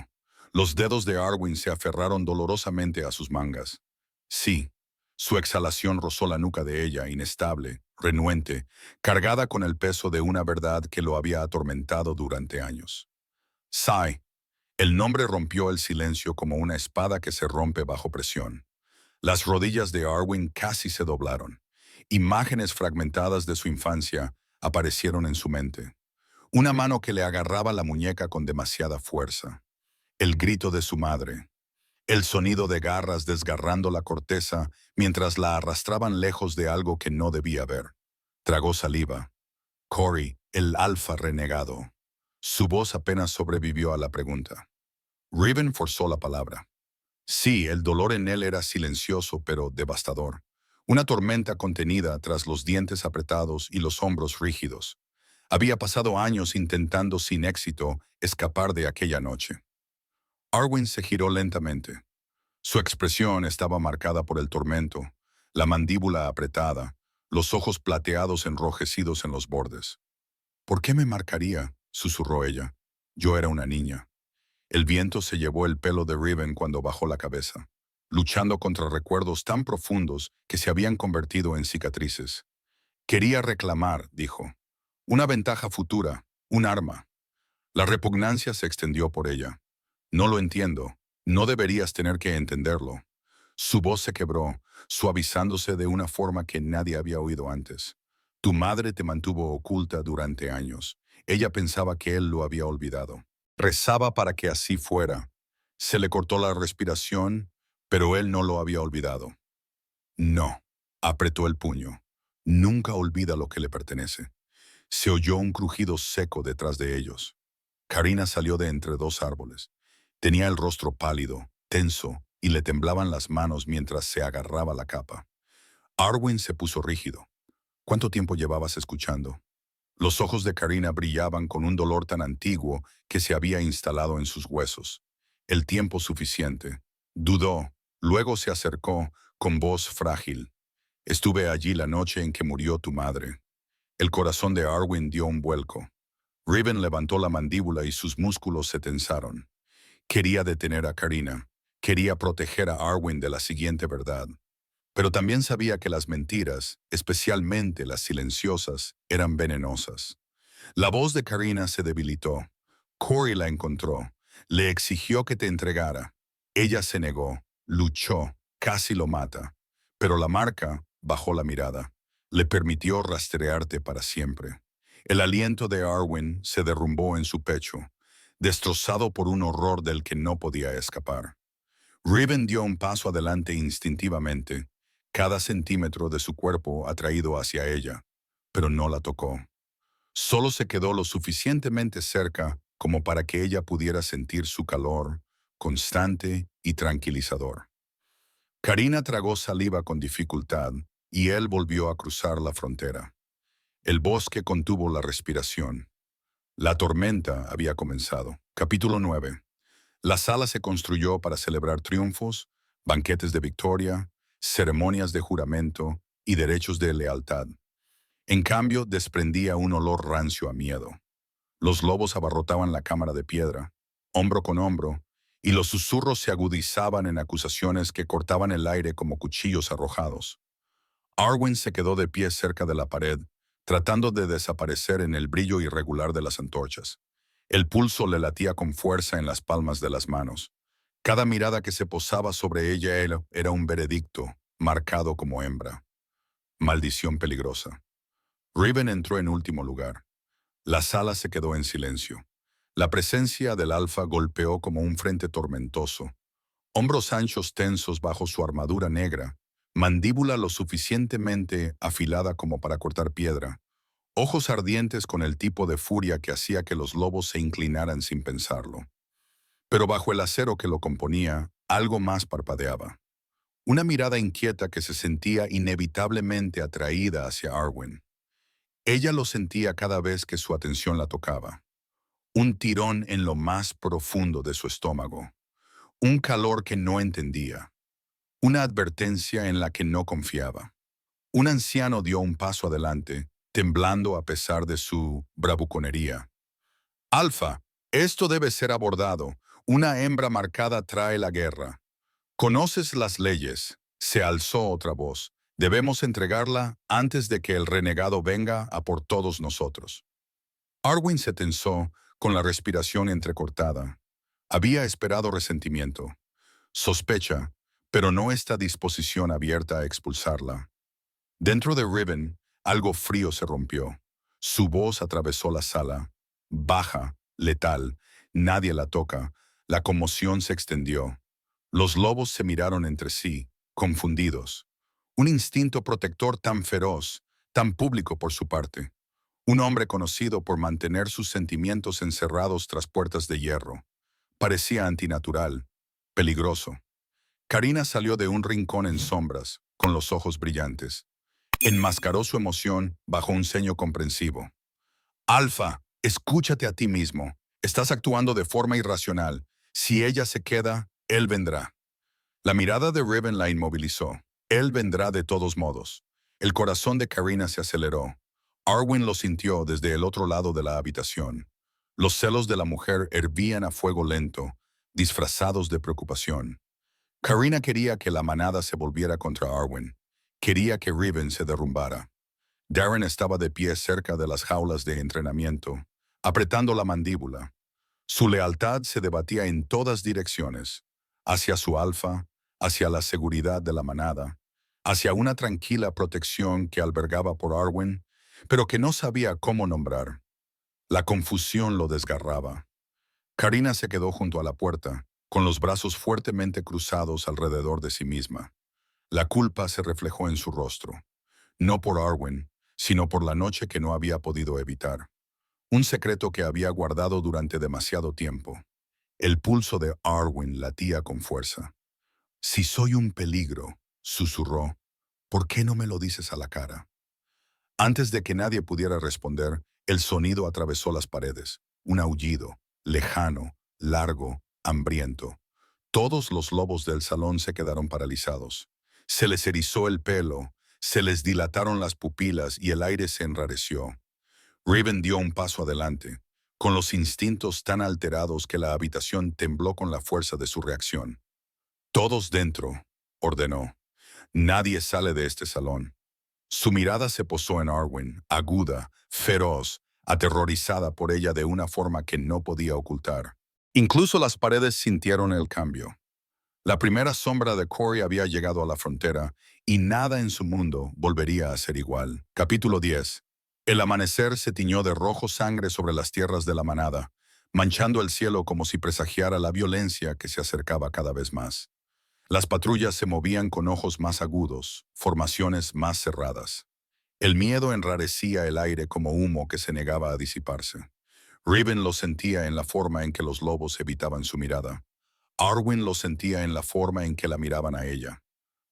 Los dedos de Arwen se aferraron dolorosamente a sus mangas. Sí, su exhalación rozó la nuca de ella, inestable, renuente, cargada con el peso de una verdad que lo había atormentado durante años. Sai. El nombre rompió el silencio como una espada que se rompe bajo presión. Las rodillas de Arwen casi se doblaron. Imágenes fragmentadas de su infancia aparecieron en su mente. Una mano que le agarraba la muñeca con demasiada fuerza. El grito de su madre. El sonido de garras desgarrando la corteza mientras la arrastraban lejos de algo que no debía ver. Tragó saliva. Corey, el alfa renegado. Su voz apenas sobrevivió a la pregunta. Riven forzó la palabra. Sí, el dolor en él era silencioso pero devastador. Una tormenta contenida tras los dientes apretados y los hombros rígidos. Había pasado años intentando sin éxito escapar de aquella noche. Arwen se giró lentamente. Su expresión estaba marcada por el tormento, la mandíbula apretada, los ojos plateados enrojecidos en los bordes. «¿Por qué me marcaría?», susurró ella. «Yo era una niña». El viento se llevó el pelo de Riven cuando bajó la cabeza. luchando contra recuerdos tan profundos que se habían convertido en cicatrices. Quería reclamar, dijo, una ventaja futura, un arma. La repugnancia se extendió por ella. No lo entiendo. No deberías tener que entenderlo. Su voz se quebró, suavizándose de una forma que nadie había oído antes. Tu madre te mantuvo oculta durante años. Ella pensaba que él lo había olvidado. Rezaba para que así fuera. Se le cortó la respiración, pero él no lo había olvidado. No, apretó el puño. Nunca olvida lo que le pertenece. Se oyó un crujido seco detrás de ellos. Karina salió de entre dos árboles. Tenía el rostro pálido, tenso, y le temblaban las manos mientras se agarraba la capa. Arwen se puso rígido. ¿Cuánto tiempo llevabas escuchando? Los ojos de Karina brillaban con un dolor tan antiguo que se había instalado en sus huesos. El tiempo suficiente. Dudó, luego se acercó, con voz frágil. Estuve allí la noche en que murió tu madre. El corazón de Arwen dio un vuelco. Riven levantó la mandíbula y sus músculos se tensaron. Quería detener a Karina. Quería proteger a Arwen de la siguiente verdad. Pero también sabía que las mentiras, especialmente las silenciosas, eran venenosas. La voz de Karina se debilitó. Corey la encontró. Le exigió que te entregara. Ella se negó, luchó, casi lo mata. Pero la marca bajó la mirada. Le permitió rastrearte para siempre. El aliento de Arwen se derrumbó en su pecho, destrozado por un horror del que no podía escapar. Riven dio un paso adelante instintivamente, cada centímetro de su cuerpo atraído hacia ella, pero no la tocó. Solo se quedó lo suficientemente cerca como para que ella pudiera sentir su calor, constante y tranquilizador. Karina tragó saliva con dificultad y él volvió a cruzar la frontera. El bosque contuvo la respiración. La tormenta había comenzado. Capítulo 9. La sala se construyó para celebrar triunfos, banquetes de victoria, ceremonias de juramento y derechos de lealtad. En cambio, desprendía un olor rancio a miedo. Los lobos abarrotaban la cámara de piedra, hombro con hombro, y los susurros se agudizaban en acusaciones que cortaban el aire como cuchillos arrojados. Arwen se quedó de pie cerca de la pared, tratando de desaparecer en el brillo irregular de las antorchas. El pulso le latía con fuerza en las palmas de las manos. Cada mirada que se posaba sobre ella era un veredicto, marcado como hembra. Maldición peligrosa. Riven entró en último lugar. La sala se quedó en silencio. La presencia del alfa golpeó como un frente tormentoso. Hombros anchos tensos bajo su armadura negra, mandíbula lo suficientemente afilada como para cortar piedra, ojos ardientes con el tipo de furia que hacía que los lobos se inclinaran sin pensarlo. Pero bajo el acero que lo componía, algo más parpadeaba. Una mirada inquieta que se sentía inevitablemente atraída hacia Arwen. Ella lo sentía cada vez que su atención la tocaba. Un tirón en lo más profundo de su estómago. Un calor que no entendía. Una advertencia en la que no confiaba. Un anciano dio un paso adelante, temblando a pesar de su bravuconería. Alfa, esto debe ser abordado. Una hembra marcada trae la guerra. Conoces las leyes. Se alzó otra voz. Debemos entregarla antes de que el renegado venga a por todos nosotros. Arwen se tensó, con la respiración entrecortada. Había esperado resentimiento, sospecha, pero no esta disposición abierta a expulsarla. Dentro de Riven, algo frío se rompió. Su voz atravesó la sala. Baja, letal, nadie la toca. La conmoción se extendió. Los lobos se miraron entre sí, confundidos. Un instinto protector tan feroz, tan público por su parte. Un hombre conocido por mantener sus sentimientos encerrados tras puertas de hierro. Parecía antinatural, peligroso. Karina salió de un rincón en sombras, con los ojos brillantes. Enmascaró su emoción bajo un ceño comprensivo. Alfa, escúchate a ti mismo. Estás actuando de forma irracional. Si ella se queda, él vendrá. La mirada de Riven la inmovilizó. Él vendrá de todos modos. El corazón de Karina se aceleró. Arwen lo sintió desde el otro lado de la habitación. Los celos de la mujer hervían a fuego lento, disfrazados de preocupación. Karina quería que la manada se volviera contra Arwen. Quería que Riven se derrumbara. Darren estaba de pie cerca de las jaulas de entrenamiento, apretando la mandíbula. Su lealtad se debatía en todas direcciones, hacia su alfa, hacia la seguridad de la manada, hacia una tranquila protección que albergaba por Arwen, pero que no sabía cómo nombrar. La confusión lo desgarraba. Karina se quedó junto a la puerta, con los brazos fuertemente cruzados alrededor de sí misma. La culpa se reflejó en su rostro, no por Arwen, sino por la noche que no había podido evitar. Un secreto que había guardado durante demasiado tiempo. El pulso de Arwen latía con fuerza. «Si soy un peligro», susurró, «¿por qué no me lo dices a la cara?» Antes de que nadie pudiera responder, el sonido atravesó las paredes. Un aullido, lejano, largo, hambriento. Todos los lobos del salón se quedaron paralizados. Se les erizó el pelo, se les dilataron las pupilas y el aire se enrareció. Riven dio un paso adelante, con los instintos tan alterados que la habitación tembló con la fuerza de su reacción. «Todos dentro», ordenó. «Nadie sale de este salón». Su mirada se posó en Arwen, aguda, feroz, aterrorizada por ella de una forma que no podía ocultar. Incluso las paredes sintieron el cambio. La primera sombra de Corey había llegado a la frontera y nada en su mundo volvería a ser igual. Capítulo 10. El amanecer se tiñó de rojo sangre sobre las tierras de la manada, manchando el cielo como si presagiara la violencia que se acercaba cada vez más. Las patrullas se movían con ojos más agudos, formaciones más cerradas. El miedo enrarecía el aire como humo que se negaba a disiparse. Riven lo sentía en la forma en que los lobos evitaban su mirada. Arwen lo sentía en la forma en que la miraban a ella.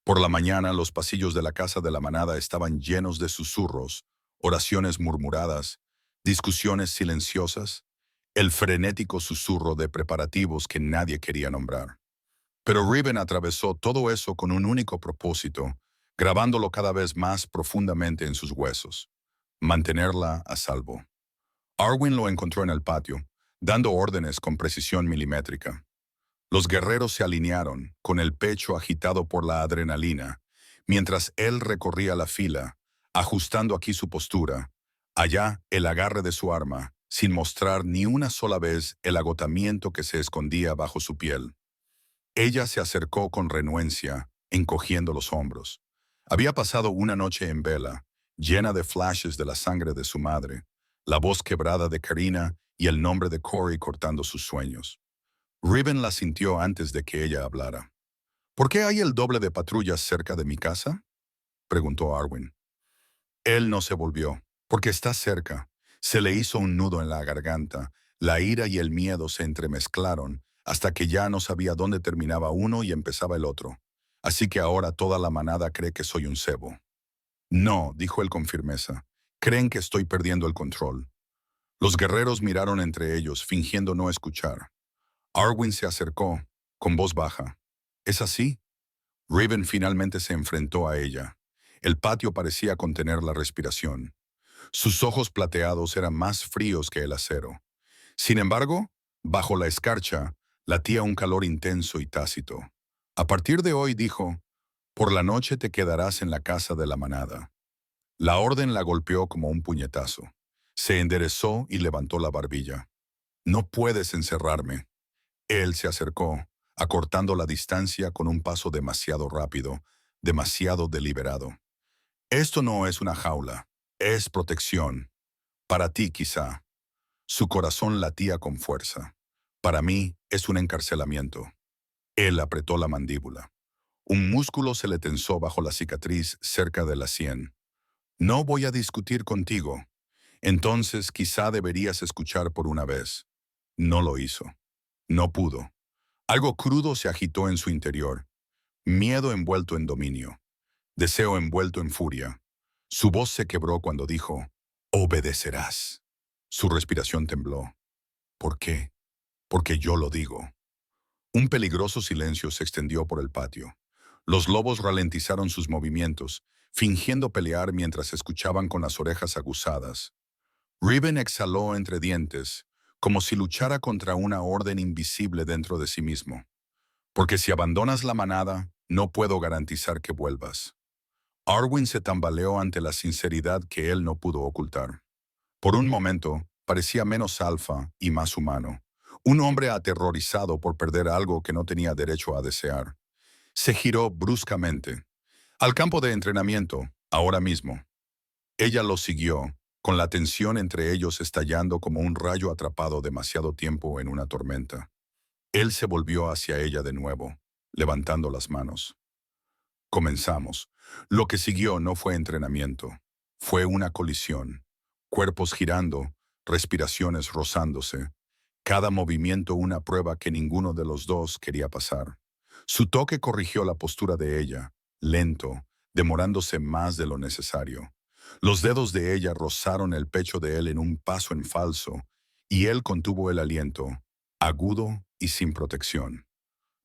Por la mañana los pasillos de la casa de la manada estaban llenos de susurros, oraciones murmuradas, discusiones silenciosas, el frenético susurro de preparativos que nadie quería nombrar. Pero Riven atravesó todo eso con un único propósito, grabándolo cada vez más profundamente en sus huesos: mantenerla a salvo. Arwen lo encontró en el patio, dando órdenes con precisión milimétrica. Los guerreros se alinearon, con el pecho agitado por la adrenalina, mientras él recorría la fila, ajustando aquí su postura, allá el agarre de su arma, sin mostrar ni una sola vez el agotamiento que se escondía bajo su piel. Ella se acercó con renuencia, encogiendo los hombros. Había pasado una noche en vela, llena de flashes de la sangre de su madre, la voz quebrada de Karina y el nombre de Corey cortando sus sueños. Riven la sintió antes de que ella hablara. «¿Por qué hay el doble de patrullas cerca de mi casa?», preguntó Arwen. Él no se volvió. «Porque está cerca». Se le hizo un nudo en la garganta. La ira y el miedo se entremezclaron hasta que ya no sabía dónde terminaba uno y empezaba el otro. «Así que ahora toda la manada cree que soy un cebo». «No», dijo él con firmeza. «Creen que estoy perdiendo el control». Los guerreros miraron entre ellos, fingiendo no escuchar. Arwen se acercó, con voz baja. «¿Es así?». Riven finalmente se enfrentó a ella. El patio parecía contener la respiración. Sus ojos plateados eran más fríos que el acero. Sin embargo, bajo la escarcha, latía un calor intenso y tácito. «A partir de hoy», dijo, «por la noche te quedarás en la casa de la manada». La orden la golpeó como un puñetazo. Se enderezó y levantó la barbilla. «No puedes encerrarme». Él se acercó, acortando la distancia con un paso demasiado rápido, demasiado deliberado. «Esto no es una jaula, es protección. Para ti, quizá». Su corazón latía con fuerza. «Para mí es un encarcelamiento». Él apretó la mandíbula. Un músculo se le tensó bajo la cicatriz cerca de la sien. «No voy a discutir contigo. Entonces quizá deberías escuchar por una vez». No lo hizo. No pudo. Algo crudo se agitó en su interior. Miedo envuelto en dominio. Deseo envuelto en furia. Su voz se quebró cuando dijo: «Obedecerás». Su respiración tembló. «¿Por qué?». «Porque yo lo digo». Un peligroso silencio se extendió por el patio. Los lobos ralentizaron sus movimientos, fingiendo pelear mientras escuchaban con las orejas aguzadas. Riven exhaló entre dientes, como si luchara contra una orden invisible dentro de sí mismo. Porque si abandonas la manada, no puedo garantizar que vuelvas. Arwen se tambaleó ante la sinceridad que él no pudo ocultar. Por un momento, parecía menos alfa y más humano. Un hombre aterrorizado por perder algo que no tenía derecho a desear. Se giró bruscamente. Al campo de entrenamiento, ahora mismo. Ella lo siguió, con la tensión entre ellos estallando como un rayo atrapado demasiado tiempo en una tormenta. Él se volvió hacia ella de nuevo, levantando las manos. Comenzamos. Lo que siguió no fue entrenamiento. Fue una colisión. Cuerpos girando, respiraciones rozándose. Cada movimiento una prueba que ninguno de los dos quería pasar. Su toque corrigió la postura de ella, lento, demorándose más de lo necesario. Los dedos de ella rozaron el pecho de él en un paso en falso, y él contuvo el aliento, agudo y sin protección.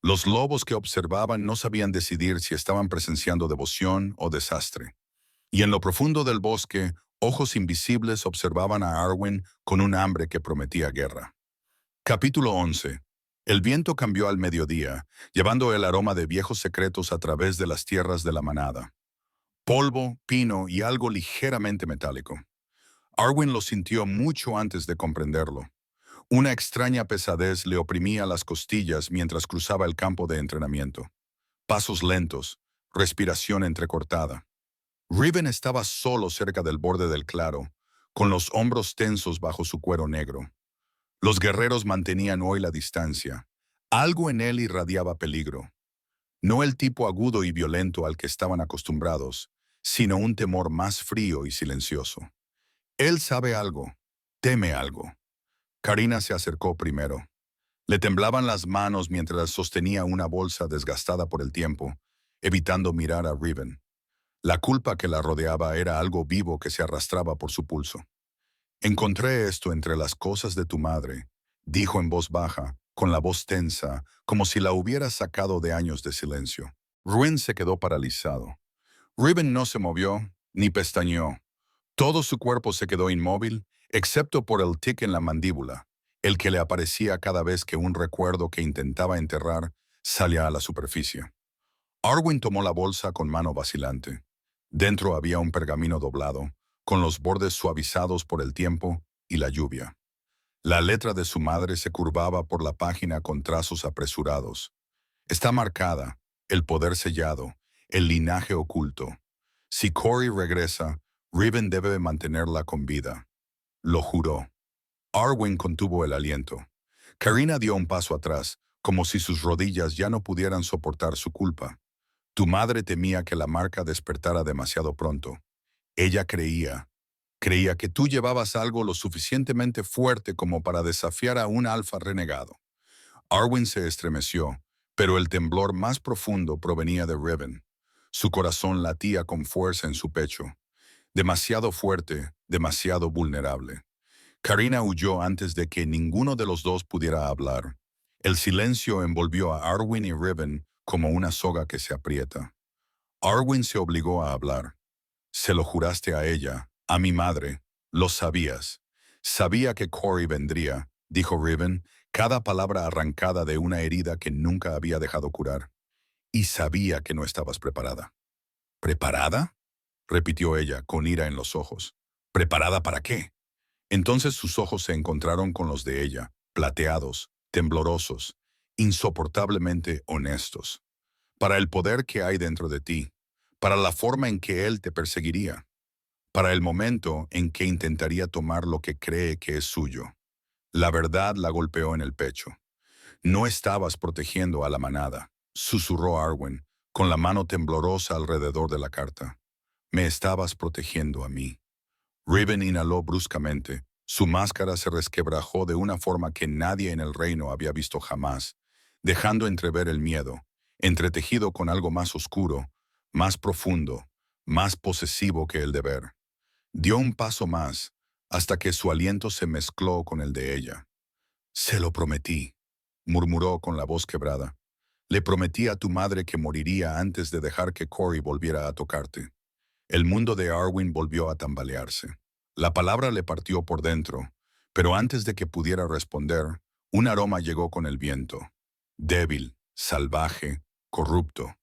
Los lobos que observaban no sabían decidir si estaban presenciando devoción o desastre. Y en lo profundo del bosque, ojos invisibles observaban a Arwen con un hambre que prometía guerra. Capítulo 11. El viento cambió al mediodía, llevando el aroma de viejos secretos a través de las tierras de la manada. Polvo, pino y algo ligeramente metálico. Arwen lo sintió mucho antes de comprenderlo. Una extraña pesadez le oprimía las costillas mientras cruzaba el campo de entrenamiento. Pasos lentos, respiración entrecortada. Riven estaba solo cerca del borde del claro, con los hombros tensos bajo su cuero negro. Los guerreros mantenían hoy la distancia. Algo en él irradiaba peligro. No el tipo agudo y violento al que estaban acostumbrados, sino un temor más frío y silencioso. Él sabe algo, teme algo. Karina se acercó primero. Le temblaban las manos mientras sostenía una bolsa desgastada por el tiempo, evitando mirar a Riven. La culpa que la rodeaba era algo vivo que se arrastraba por su pulso. «Encontré esto entre las cosas de tu madre», dijo en voz baja, con la voz tensa, como si la hubiera sacado de años de silencio. Ruin se quedó paralizado. Riven no se movió, ni pestañeó. Todo su cuerpo se quedó inmóvil, excepto por el tic en la mandíbula, el que le aparecía cada vez que un recuerdo que intentaba enterrar salía a la superficie. Arwen tomó la bolsa con mano vacilante. Dentro había un pergamino doblado, con los bordes suavizados por el tiempo y la lluvia. La letra de su madre se curvaba por la página con trazos apresurados. Está marcada, el poder sellado, el linaje oculto. Si Corey regresa, Riven debe mantenerla con vida. Lo juró. Arwen contuvo el aliento. Karina dio un paso atrás, como si sus rodillas ya no pudieran soportar su culpa. Tu madre temía que la marca despertara demasiado pronto. Ella creía que tú llevabas algo lo suficientemente fuerte como para desafiar a un alfa renegado. Arwen se estremeció, pero el temblor más profundo provenía de Riven. Su corazón latía con fuerza en su pecho. Demasiado fuerte, demasiado vulnerable. Karina huyó antes de que ninguno de los dos pudiera hablar. El silencio envolvió a Arwen y Riven como una soga que se aprieta. Arwen se obligó a hablar. Se lo juraste a ella, a mi madre. Lo sabías. Sabía que Corey vendría, dijo Riven, cada palabra arrancada de una herida que nunca había dejado curar. Y sabía que no estabas preparada. ¿Preparada?, repitió ella, con ira en los ojos. ¿Preparada para qué? Entonces sus ojos se encontraron con los de ella, plateados, temblorosos, insoportablemente honestos. Para el poder que hay dentro de ti, para la forma en que él te perseguiría, para el momento en que intentaría tomar lo que cree que es suyo. La verdad la golpeó en el pecho. No estabas protegiendo a la manada, susurró Arwen, con la mano temblorosa alrededor de la carta. Me estabas protegiendo a mí. Riven inhaló bruscamente. Su máscara se resquebrajó de una forma que nadie en el reino había visto jamás, dejando entrever el miedo, entretejido con algo más oscuro, más profundo, más posesivo que el deber. Dio un paso más, hasta que su aliento se mezcló con el de ella. «Se lo prometí», murmuró con la voz quebrada. «Le prometí a tu madre que moriría antes de dejar que Corey volviera a tocarte». El mundo de Arwen volvió a tambalearse. La palabra le partió por dentro, pero antes de que pudiera responder, un aroma llegó con el viento. Débil, salvaje, corrupto.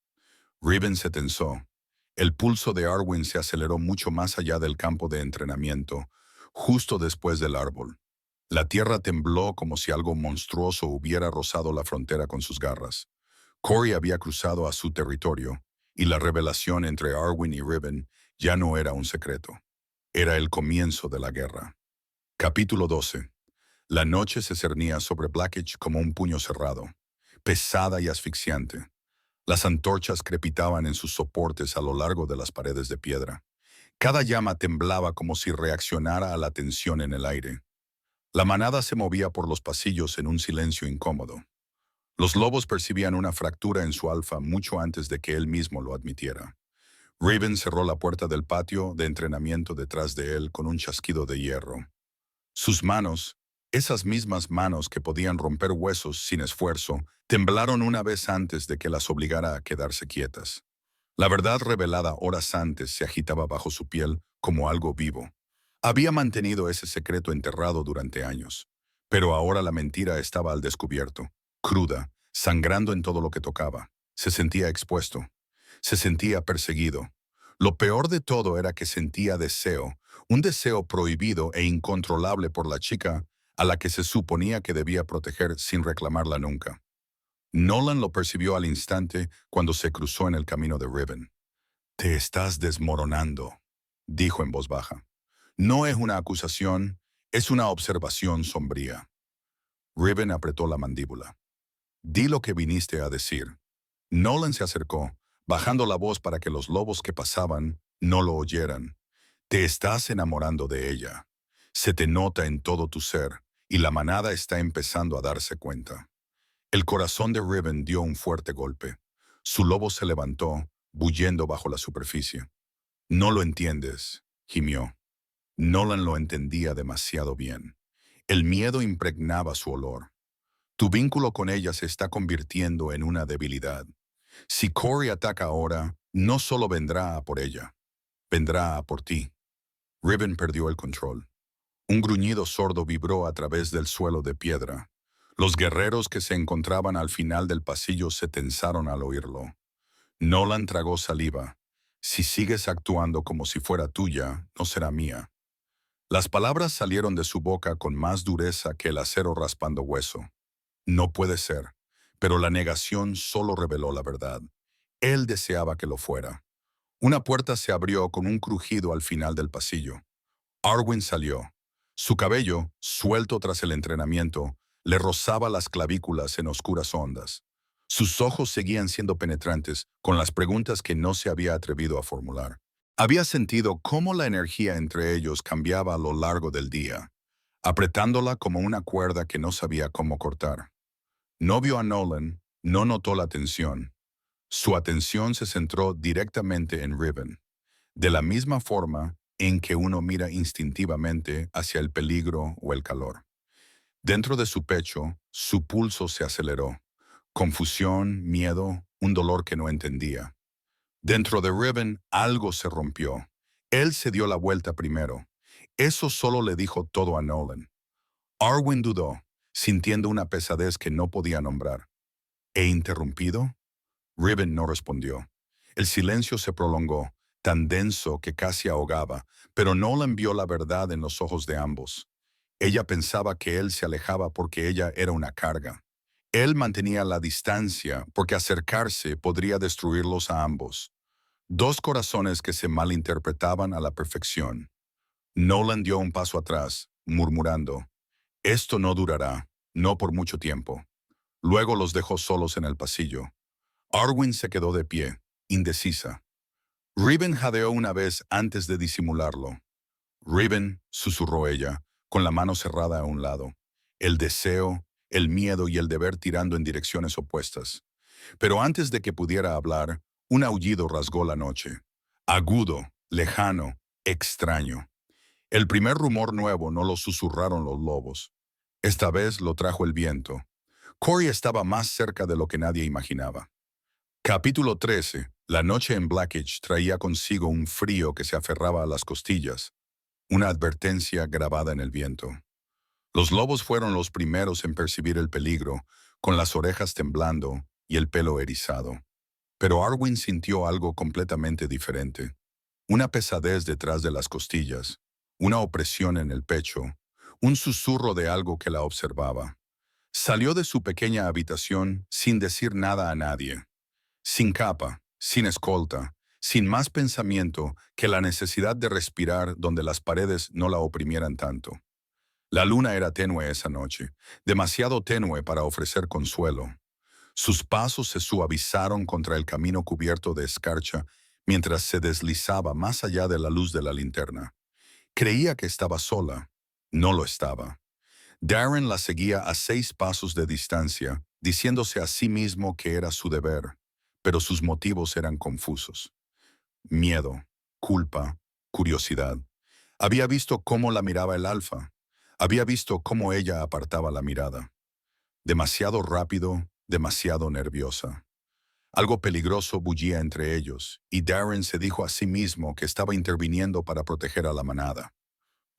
Riven se tensó. El pulso de Arwen se aceleró mucho más allá del campo de entrenamiento, justo después del árbol. La tierra tembló como si algo monstruoso hubiera rozado la frontera con sus garras. Corey había cruzado a su territorio, y la revelación entre Arwen y Riven ya no era un secreto. Era el comienzo de la guerra. Capítulo 12. La noche se cernía sobre Blackidge como un puño cerrado, pesada y asfixiante. Las antorchas crepitaban en sus soportes a lo largo de las paredes de piedra. Cada llama temblaba como si reaccionara a la tensión en el aire. La manada se movía por los pasillos en un silencio incómodo. Los lobos percibían una fractura en su alfa mucho antes de que él mismo lo admitiera. Raven cerró la puerta del patio de entrenamiento detrás de él con un chasquido de hierro. Sus manos, esas mismas manos que podían romper huesos sin esfuerzo, temblaron una vez antes de que las obligara a quedarse quietas. La verdad revelada horas antes se agitaba bajo su piel como algo vivo. Había mantenido ese secreto enterrado durante años, pero ahora la mentira estaba al descubierto, cruda, sangrando en todo lo que tocaba. Se sentía expuesto. Se sentía perseguido. Lo peor de todo era que sentía deseo, un deseo prohibido e incontrolable por la chica a la que se suponía que debía proteger sin reclamarla nunca. Nolan lo percibió al instante cuando se cruzó en el camino de Riven. «Te estás desmoronando», dijo en voz baja. No es una acusación, es una observación sombría. Riven apretó la mandíbula. «Di lo que viniste a decir». Nolan se acercó, bajando la voz para que los lobos que pasaban no lo oyeran. «Te estás enamorando de ella. Se te nota en todo tu ser, y la manada está empezando a darse cuenta». El corazón de Riven dio un fuerte golpe. Su lobo se levantó, bullendo bajo la superficie. «No lo entiendes», gimió. Nolan lo entendía demasiado bien. El miedo impregnaba su olor. «Tu vínculo con ella se está convirtiendo en una debilidad. Si Corey ataca ahora, no solo vendrá a por ella, vendrá a por ti». Riven perdió el control. Un gruñido sordo vibró a través del suelo de piedra. Los guerreros que se encontraban al final del pasillo se tensaron al oírlo. Nolan tragó saliva. «Si sigues actuando como si fuera tuya, no será mía». Las palabras salieron de su boca con más dureza que el acero raspando hueso. No puede ser, pero la negación solo reveló la verdad. Él deseaba que lo fuera. Una puerta se abrió con un crujido al final del pasillo. Arwen salió. Su cabello, suelto tras el entrenamiento, le rozaba las clavículas en oscuras ondas. Sus ojos seguían siendo penetrantes, con las preguntas que no se había atrevido a formular. Había sentido cómo la energía entre ellos cambiaba a lo largo del día, apretándola como una cuerda que no sabía cómo cortar. No vio a Nolan, no notó la tensión. Su atención se centró directamente en Riven, de la misma forma en que uno mira instintivamente hacia el peligro o el calor. Dentro de su pecho, su pulso se aceleró. Confusión, miedo, un dolor que no entendía. Dentro de Riven, algo se rompió. Él se dio la vuelta primero. Eso solo le dijo todo a Nolan. Arwen dudó, sintiendo una pesadez que no podía nombrar. ¿He interrumpido? Riven no respondió. El silencio se prolongó, tan denso que casi ahogaba, pero Nolan vio la verdad en los ojos de ambos. Ella pensaba que él se alejaba porque ella era una carga. Él mantenía la distancia porque acercarse podría destruirlos a ambos. Dos corazones que se malinterpretaban a la perfección. Nolan dio un paso atrás, murmurando, «Esto no durará, no por mucho tiempo». Luego los dejó solos en el pasillo. Arwen se quedó de pie, indecisa. Riven jadeó una vez antes de disimularlo. «Riven», susurró ella, con la mano cerrada a un lado. El deseo, el miedo y el deber tirando en direcciones opuestas. Pero antes de que pudiera hablar, un aullido rasgó la noche. Agudo, lejano, extraño. El primer rumor nuevo no lo susurraron los lobos. Esta vez lo trajo el viento. Corey estaba más cerca de lo que nadie imaginaba. Capítulo 13. La noche en Blackidge traía consigo un frío que se aferraba a las costillas, una advertencia grabada en el viento. Los lobos fueron los primeros en percibir el peligro, con las orejas temblando, y el pelo erizado. Pero Arwen sintió algo completamente diferente. Una pesadez detrás de las costillas, una opresión en el pecho, un susurro de algo que la observaba. Salió de su pequeña habitación sin decir nada a nadie, sin capa, sin escolta, sin más pensamiento que la necesidad de respirar donde las paredes no la oprimieran tanto. La luna era tenue esa noche, demasiado tenue para ofrecer consuelo. Sus pasos se suavizaron contra el camino cubierto de escarcha mientras se deslizaba más allá de la luz de la linterna. Creía que estaba sola. No lo estaba. Darren la seguía a 6 pasos de distancia, diciéndose a sí mismo que era su deber, pero sus motivos eran confusos. Miedo, culpa, curiosidad. Había visto cómo la miraba el alfa. Había visto cómo ella apartaba la mirada. Demasiado rápido, demasiado nerviosa. Algo peligroso bullía entre ellos, y Darren se dijo a sí mismo que estaba interviniendo para proteger a la manada.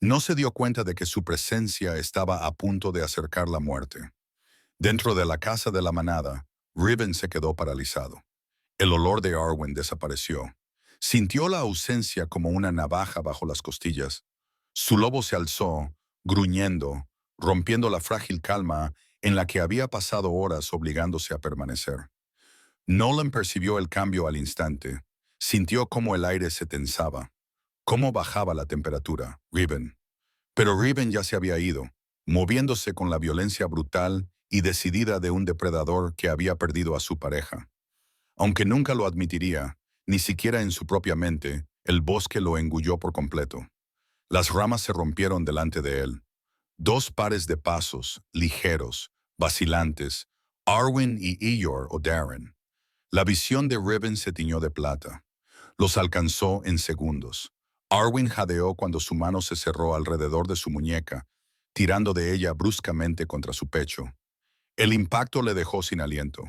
No se dio cuenta de que su presencia estaba a punto de acercar la muerte. Dentro de la casa de la manada, Riven se quedó paralizado. El olor de Arwen desapareció. Sintió la ausencia como una navaja bajo las costillas. Su lobo se alzó, gruñendo, rompiendo la frágil calma en la que había pasado horas obligándose a permanecer. Nolan percibió el cambio al instante. Sintió cómo el aire se tensaba, cómo bajaba la temperatura. Riven. Pero Riven ya se había ido, moviéndose con la violencia brutal y decidida de un depredador que había perdido a su pareja. Aunque nunca lo admitiría, ni siquiera en su propia mente, el bosque lo engulló por completo. Las ramas se rompieron delante de él. 2 pares de pasos, ligeros, vacilantes, Arwen y Eeyore o Darren. La visión de Riven se tiñó de plata. Los alcanzó en segundos. Arwen jadeó cuando su mano se cerró alrededor de su muñeca, tirando de ella bruscamente contra su pecho. El impacto le dejó sin aliento.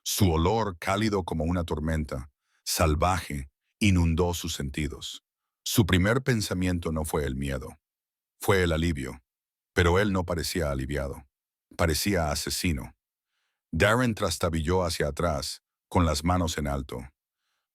Su olor, cálido como una tormenta, salvaje, inundó sus sentidos. Su primer pensamiento no fue el miedo, fue el alivio. Pero él no parecía aliviado. Parecía asesino. Darren trastabilló hacia atrás, con las manos en alto.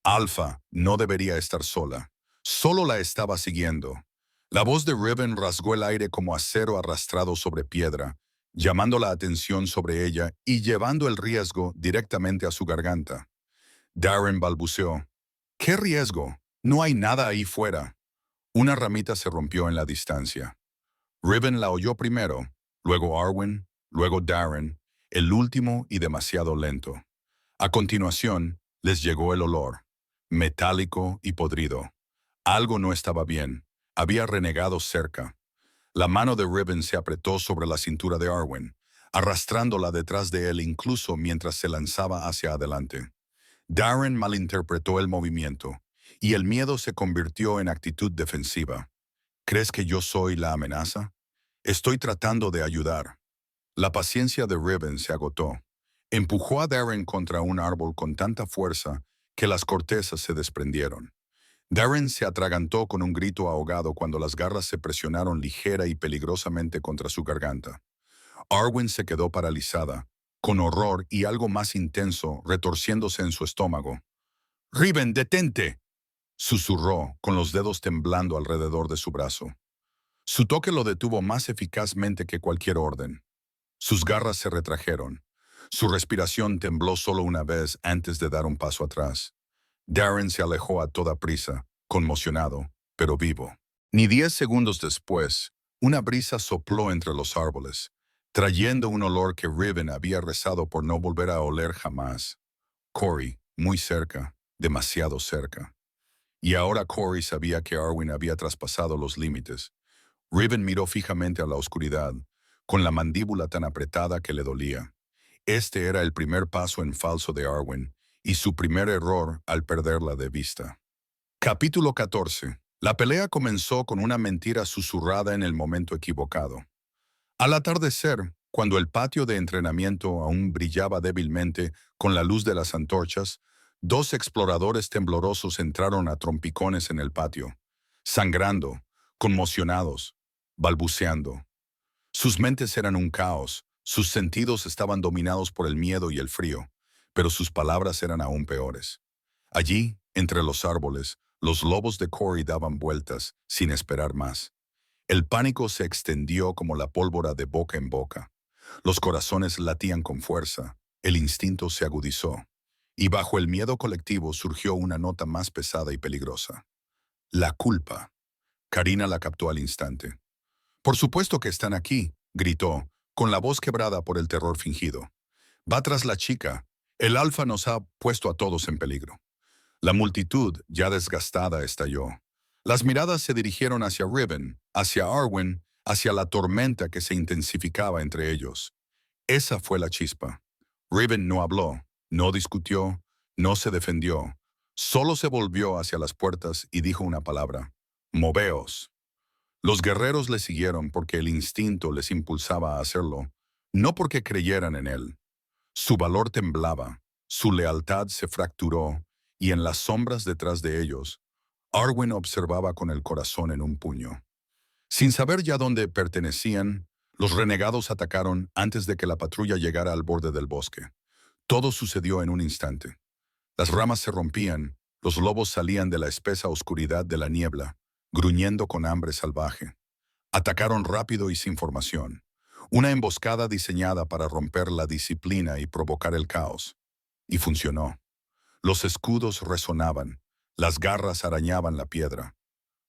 Alpha no debería estar sola. Solo la estaba siguiendo. La voz de Riven rasgó el aire como acero arrastrado sobre piedra, llamando la atención sobre ella y llevando el riesgo directamente a su garganta. Darren balbuceó. ¿Qué riesgo? No hay nada ahí fuera. Una ramita se rompió en la distancia. Riven la oyó primero, luego Arwen, luego Darren, el último y demasiado lento. A continuación, les llegó el olor, metálico y podrido. Algo no estaba bien. Había renegado cerca. La mano de Riven se apretó sobre la cintura de Arwen, arrastrándola detrás de él incluso mientras se lanzaba hacia adelante. Darren malinterpretó el movimiento, y el miedo se convirtió en actitud defensiva. ¿Crees que yo soy la amenaza? Estoy tratando de ayudar. La paciencia de Riven se agotó. Empujó a Darren contra un árbol con tanta fuerza que las cortezas se desprendieron. Darren se atragantó con un grito ahogado cuando las garras se presionaron ligera y peligrosamente contra su garganta. Arwen se quedó paralizada, con horror y algo más intenso retorciéndose en su estómago. «¡Riven, detente!», susurró, con los dedos temblando alrededor de su brazo. Su toque lo detuvo más eficazmente que cualquier orden. Sus garras se retrajeron. Su respiración tembló solo una vez antes de dar un paso atrás. Darren se alejó a toda prisa, conmocionado, pero vivo. Ni 10 segundos después, una brisa sopló entre los árboles, trayendo un olor que Riven había rezado por no volver a oler jamás. Corey, muy cerca, demasiado cerca. Y ahora Corey sabía que Arwen había traspasado los límites. Riven miró fijamente a la oscuridad, con la mandíbula tan apretada que le dolía. Este era el primer paso en falso de Arwen, y su primer error al perderla de vista. Capítulo 14. La pelea comenzó con una mentira susurrada en el momento equivocado. Al atardecer, cuando el patio de entrenamiento aún brillaba débilmente con la luz de las antorchas, 2 exploradores temblorosos entraron a trompicones en el patio, sangrando, conmocionados, balbuceando. Sus mentes eran un caos, sus sentidos estaban dominados por el miedo y el frío, pero sus palabras eran aún peores. Allí, entre los árboles, los lobos de Corey daban vueltas, sin esperar más. El pánico se extendió como la pólvora de boca en boca. Los corazones latían con fuerza, el instinto se agudizó, y bajo el miedo colectivo surgió una nota más pesada y peligrosa. La culpa. Karina la captó al instante. «Por supuesto que están aquí», gritó, con la voz quebrada por el terror fingido. «Va tras la chica. El alfa nos ha puesto a todos en peligro». La multitud, ya desgastada, estalló. Las miradas se dirigieron hacia Riven, hacia Arwen, hacia la tormenta que se intensificaba entre ellos. Esa fue la chispa. Riven no habló, no discutió, no se defendió. Solo se volvió hacia las puertas y dijo una palabra: «Moveos». Los guerreros le siguieron porque el instinto les impulsaba a hacerlo, no porque creyeran en él. Su valor temblaba, su lealtad se fracturó, y en las sombras detrás de ellos, Arwen observaba con el corazón en un puño. Sin saber ya dónde pertenecían, los renegados atacaron antes de que la patrulla llegara al borde del bosque. Todo sucedió en un instante. Las ramas se rompían, los lobos salían de la espesa oscuridad de la niebla, gruñendo con hambre salvaje. Atacaron rápido y sin formación. Una emboscada diseñada para romper la disciplina y provocar el caos. Y funcionó. Los escudos resonaban, las garras arañaban la piedra.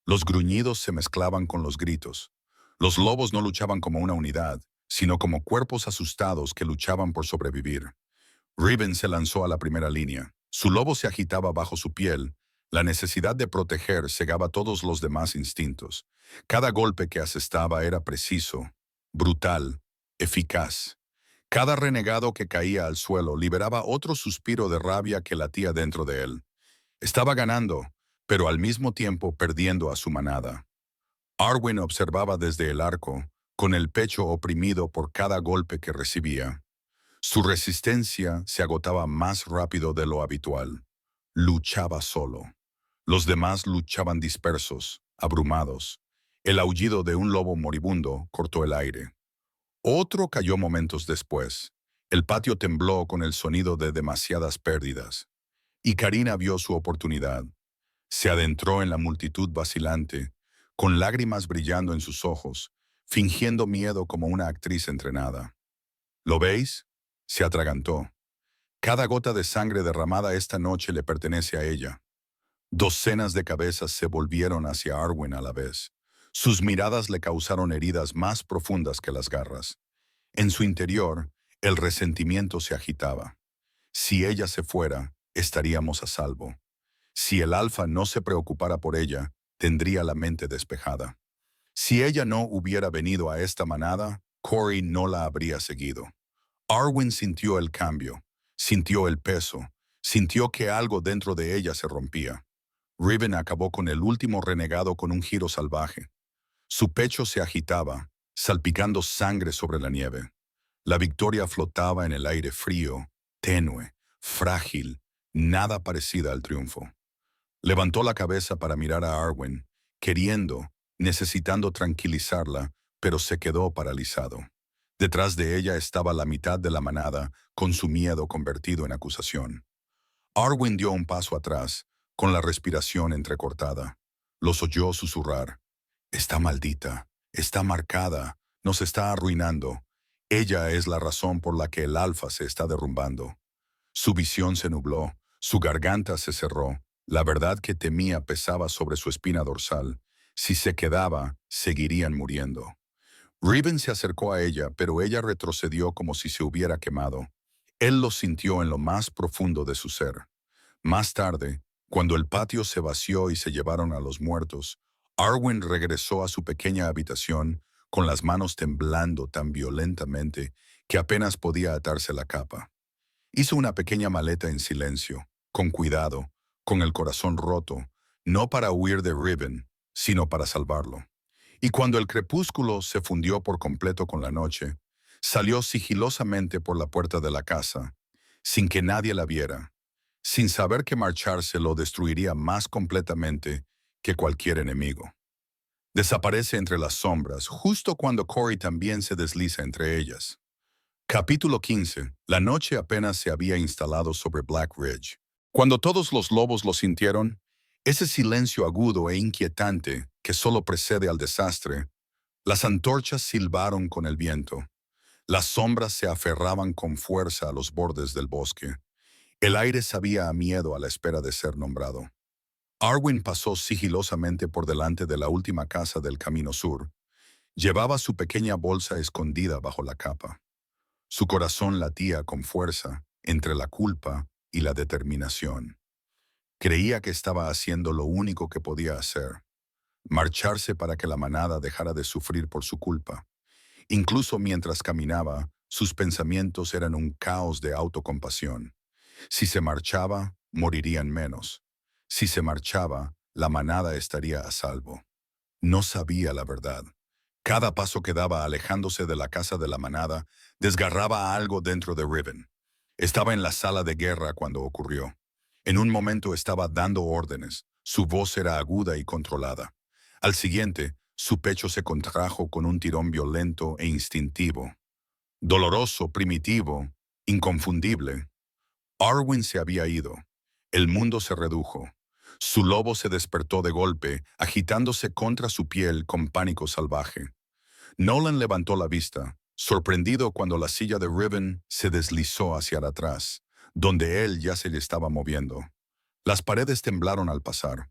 Los gruñidos se mezclaban con los gritos. Los lobos no luchaban como una unidad, sino como cuerpos asustados que luchaban por sobrevivir. Riven se lanzó a la primera línea. Su lobo se agitaba bajo su piel. La necesidad de proteger cegaba todos los demás instintos. Cada golpe que asestaba era preciso, brutal, eficaz. Cada renegado que caía al suelo liberaba otro suspiro de rabia que latía dentro de él. Estaba ganando, pero al mismo tiempo perdiendo a su manada. Arwen observaba desde el arco, con el pecho oprimido por cada golpe que recibía. Su resistencia se agotaba más rápido de lo habitual. Luchaba solo. Los demás luchaban dispersos, abrumados. El aullido de un lobo moribundo cortó el aire. Otro cayó momentos después. El patio tembló con el sonido de demasiadas pérdidas. Y Karina vio su oportunidad. Se adentró en la multitud vacilante, con lágrimas brillando en sus ojos, fingiendo miedo como una actriz entrenada. «¿Lo veis?», se atragantó. «Cada gota de sangre derramada esta noche le pertenece a ella». Docenas de cabezas se volvieron hacia Arwen a la vez. Sus miradas le causaron heridas más profundas que las garras. En su interior, el resentimiento se agitaba. Si ella se fuera, estaríamos a salvo. Si el alfa no se preocupara por ella, tendría la mente despejada. Si ella no hubiera venido a esta manada, Corey no la habría seguido. Arwen sintió el cambio, sintió el peso, sintió que algo dentro de ella se rompía. Riven acabó con el último renegado con un giro salvaje. Su pecho se agitaba, salpicando sangre sobre la nieve. La victoria flotaba en el aire frío, tenue, frágil, nada parecida al triunfo. Levantó la cabeza para mirar a Arwen, queriendo, necesitando tranquilizarla, pero se quedó paralizado. Detrás de ella estaba la mitad de la manada, con su miedo convertido en acusación. Arwen dio un paso atrás, con la respiración entrecortada. Los oyó susurrar: «Está maldita, está marcada, nos está arruinando. Ella es la razón por la que el alfa se está derrumbando». Su visión se nubló, su garganta se cerró. La verdad que temía pesaba sobre su espina dorsal. Si se quedaba, seguirían muriendo. Riven se acercó a ella, pero ella retrocedió como si se hubiera quemado. Él lo sintió en lo más profundo de su ser. Más tarde, cuando el patio se vació y se llevaron a los muertos, Arwen regresó a su pequeña habitación con las manos temblando tan violentamente que apenas podía atarse la capa. Hizo una pequeña maleta en silencio, con cuidado, con el corazón roto, no para huir de Riven, sino para salvarlo. Y cuando el crepúsculo se fundió por completo con la noche, salió sigilosamente por la puerta de la casa, sin que nadie la viera, sin saber que marcharse lo destruiría más completamente que cualquier enemigo. Desaparece entre las sombras, justo cuando Corey también se desliza entre ellas. Capítulo 15. La noche apenas se había instalado sobre Black Ridge. Cuando todos los lobos lo sintieron, ese silencio agudo e inquietante que solo precede al desastre, las antorchas silbaron con el viento. Las sombras se aferraban con fuerza a los bordes del bosque. El aire sabía a miedo a la espera de ser nombrado. Arwen pasó sigilosamente por delante de la última casa del Camino Sur. Llevaba su pequeña bolsa escondida bajo la capa. Su corazón latía con fuerza entre la culpa y la determinación. Creía que estaba haciendo lo único que podía hacer, marcharse para que la manada dejara de sufrir por su culpa. Incluso mientras caminaba, sus pensamientos eran un caos de autocompasión. Si se marchaba, morirían menos. Si se marchaba, la manada estaría a salvo. No sabía la verdad. Cada paso que daba alejándose de la casa de la manada desgarraba algo dentro de Riven. Estaba en la sala de guerra cuando ocurrió. En un momento estaba dando órdenes. Su voz era aguda y controlada. Al siguiente, su pecho se contrajo con un tirón violento e instintivo. Doloroso, primitivo, inconfundible. Arwen se había ido. El mundo se redujo. Su lobo se despertó de golpe, agitándose contra su piel con pánico salvaje. Nolan levantó la vista, sorprendido cuando la silla de Riven se deslizó hacia atrás, donde él ya se le estaba moviendo. Las paredes temblaron al pasar.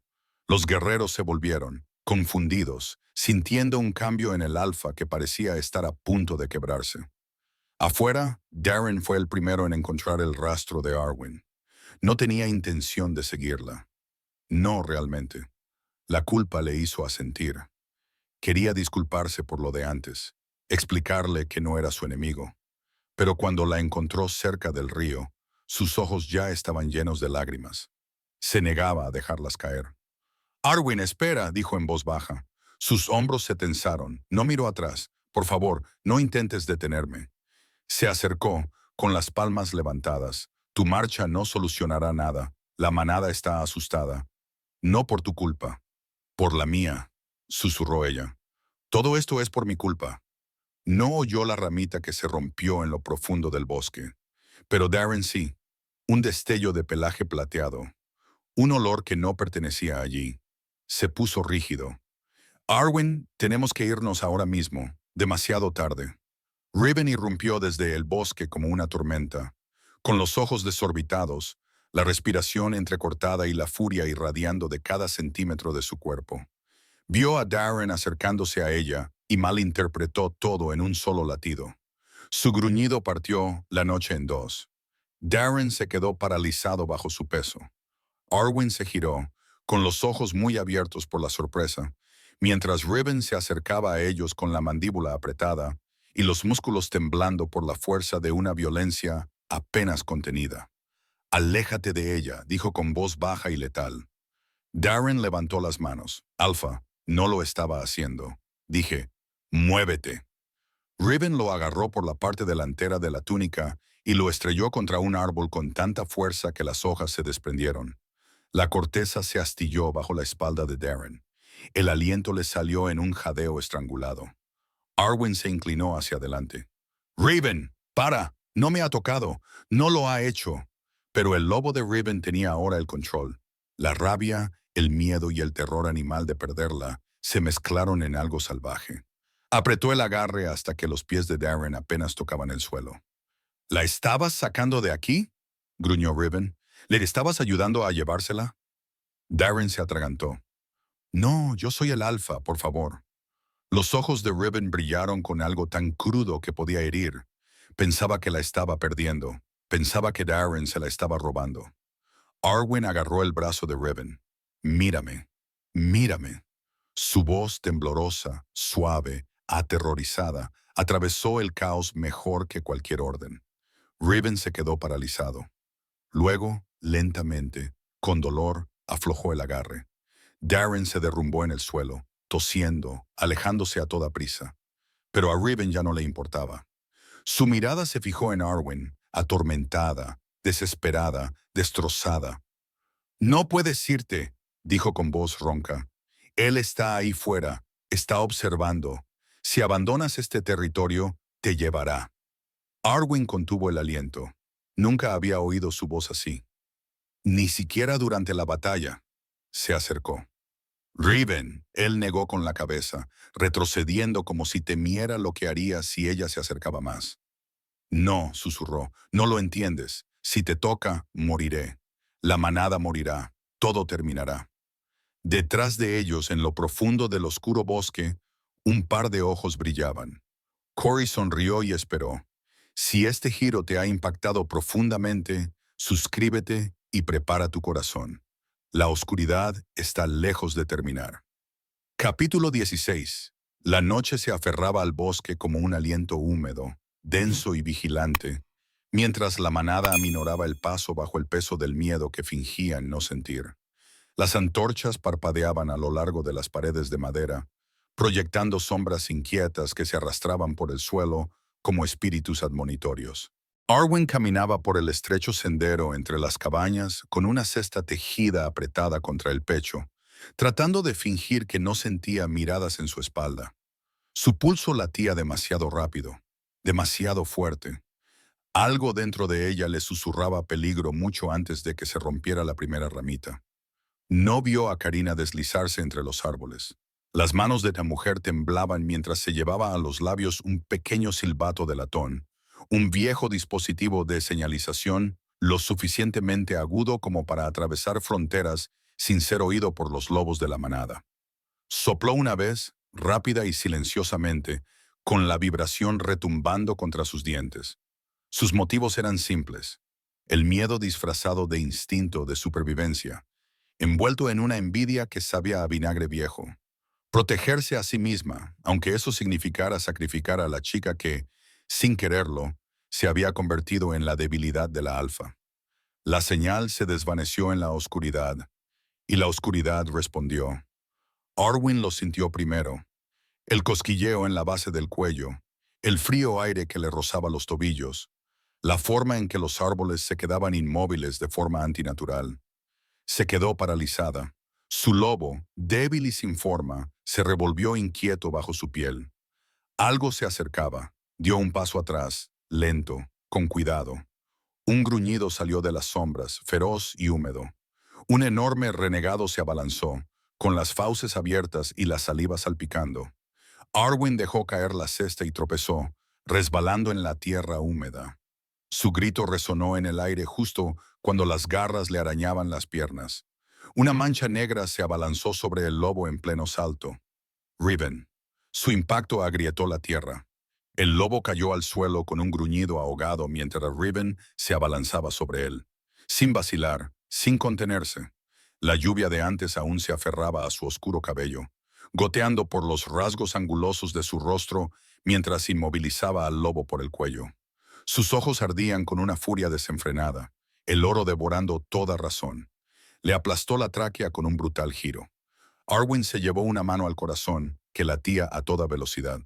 Los guerreros se volvieron, confundidos, sintiendo un cambio en el alfa que parecía estar a punto de quebrarse. Afuera, Darren fue el primero en encontrar el rastro de Arwen. No tenía intención de seguirla. No realmente. La culpa le hizo asentir. Quería disculparse por lo de antes, explicarle que no era su enemigo. Pero cuando la encontró cerca del río, sus ojos ya estaban llenos de lágrimas. Se negaba a dejarlas caer. «Arwen, espera», dijo en voz baja. Sus hombros se tensaron. No miró atrás. «Por favor, no intentes detenerme». Se acercó, con las palmas levantadas. «Tu marcha no solucionará nada. La manada está asustada. No por tu culpa, por la mía», susurró ella. «Todo esto es por mi culpa». No oyó la ramita que se rompió en lo profundo del bosque. Pero Darren sí. Un destello de pelaje plateado. Un olor que no pertenecía allí. Se puso rígido. «Arwen, tenemos que irnos ahora mismo. Demasiado tarde». Riven irrumpió desde el bosque como una tormenta. Con los ojos desorbitados, la respiración entrecortada y la furia irradiando de cada centímetro de su cuerpo. Vio a Darren acercándose a ella y malinterpretó todo en un solo latido. Su gruñido partió la noche en dos. Darren se quedó paralizado bajo su peso. Arwen se giró, con los ojos muy abiertos por la sorpresa, mientras Riven se acercaba a ellos con la mandíbula apretada y los músculos temblando por la fuerza de una violencia apenas contenida. «Aléjate de ella», dijo con voz baja y letal. Darren levantó las manos. «Alpha, no lo estaba haciendo». Dije, «Muévete». Riven lo agarró por la parte delantera de la túnica y lo estrelló contra un árbol con tanta fuerza que las hojas se desprendieron. La corteza se astilló bajo la espalda de Darren. El aliento le salió en un jadeo estrangulado. Arwen se inclinó hacia adelante. «Riven, para, no me ha tocado, no lo ha hecho». Pero el lobo de Riven tenía ahora el control. La rabia, el miedo y el terror animal de perderla se mezclaron en algo salvaje. Apretó el agarre hasta que los pies de Darren apenas tocaban el suelo. «¿La estabas sacando de aquí?», gruñó Riven. «¿Le estabas ayudando a llevársela?». Darren se atragantó. «No, yo soy el alfa, por favor». Los ojos de Riven brillaron con algo tan crudo que podía herir. Pensaba que la estaba perdiendo. Pensaba que Darren se la estaba robando. Arwen agarró el brazo de Riven. «Mírame, mírame». Su voz temblorosa, suave, aterrorizada, atravesó el caos mejor que cualquier orden. Riven se quedó paralizado. Luego, lentamente, con dolor, aflojó el agarre. Darren se derrumbó en el suelo, tosiendo, alejándose a toda prisa. Pero a Riven ya no le importaba. Su mirada se fijó en Arwen, atormentada, desesperada, destrozada. «No puedes irte», dijo con voz ronca. «Él está ahí fuera, está observando. Si abandonas este territorio, te llevará». Arwen contuvo el aliento. Nunca había oído su voz así. Ni siquiera durante la batalla. Se acercó. Riven, él negó con la cabeza, retrocediendo como si temiera lo que haría si ella se acercaba más. No, susurró, no lo entiendes. Si te toca, moriré. La manada morirá. Todo terminará. Detrás de ellos, en lo profundo del oscuro bosque, un par de ojos brillaban. Corey sonrió y esperó. Si este giro te ha impactado profundamente, suscríbete y prepara tu corazón. La oscuridad está lejos de terminar. Capítulo 16. La noche se aferraba al bosque como un aliento húmedo, denso y vigilante, mientras la manada aminoraba el paso bajo el peso del miedo que fingían no sentir. Las antorchas parpadeaban a lo largo de las paredes de madera, proyectando sombras inquietas que se arrastraban por el suelo como espíritus admonitorios. Arwen caminaba por el estrecho sendero entre las cabañas con una cesta tejida apretada contra el pecho, tratando de fingir que no sentía miradas en su espalda. Su pulso latía demasiado rápido, demasiado fuerte. Algo dentro de ella le susurraba peligro mucho antes de que se rompiera la primera ramita. No vio a Karina deslizarse entre los árboles. Las manos de la mujer temblaban mientras se llevaba a los labios un pequeño silbato de latón, un viejo dispositivo de señalización lo suficientemente agudo como para atravesar fronteras sin ser oído por los lobos de la manada. Sopló una vez, rápida y silenciosamente, con la vibración retumbando contra sus dientes. Sus motivos eran simples: el miedo disfrazado de instinto de supervivencia, envuelto en una envidia que sabía a vinagre viejo. Protegerse a sí misma, aunque eso significara sacrificar a la chica que, sin quererlo, se había convertido en la debilidad de la alfa. La señal se desvaneció en la oscuridad, y la oscuridad respondió. Arwen lo sintió primero: el cosquilleo en la base del cuello, el frío aire que le rozaba los tobillos, la forma en que los árboles se quedaban inmóviles de forma antinatural. Se quedó paralizada. Su lobo, débil y sin forma, se revolvió inquieto bajo su piel. Algo se acercaba. Dio un paso atrás, lento, con cuidado. Un gruñido salió de las sombras, feroz y húmedo. Un enorme renegado se abalanzó, con las fauces abiertas y la saliva salpicando. Arwen dejó caer la cesta y tropezó, resbalando en la tierra húmeda. Su grito resonó en el aire justo cuando las garras le arañaban las piernas. Una mancha negra se abalanzó sobre el lobo en pleno salto. Riven. Su impacto agrietó la tierra. El lobo cayó al suelo con un gruñido ahogado mientras Riven se abalanzaba sobre él. Sin vacilar, sin contenerse. La lluvia de antes aún se aferraba a su oscuro cabello, goteando por los rasgos angulosos de su rostro mientras inmovilizaba al lobo por el cuello. Sus ojos ardían con una furia desenfrenada, el oro devorando toda razón. Le aplastó la tráquea con un brutal giro. Arwen se llevó una mano al corazón, que latía a toda velocidad.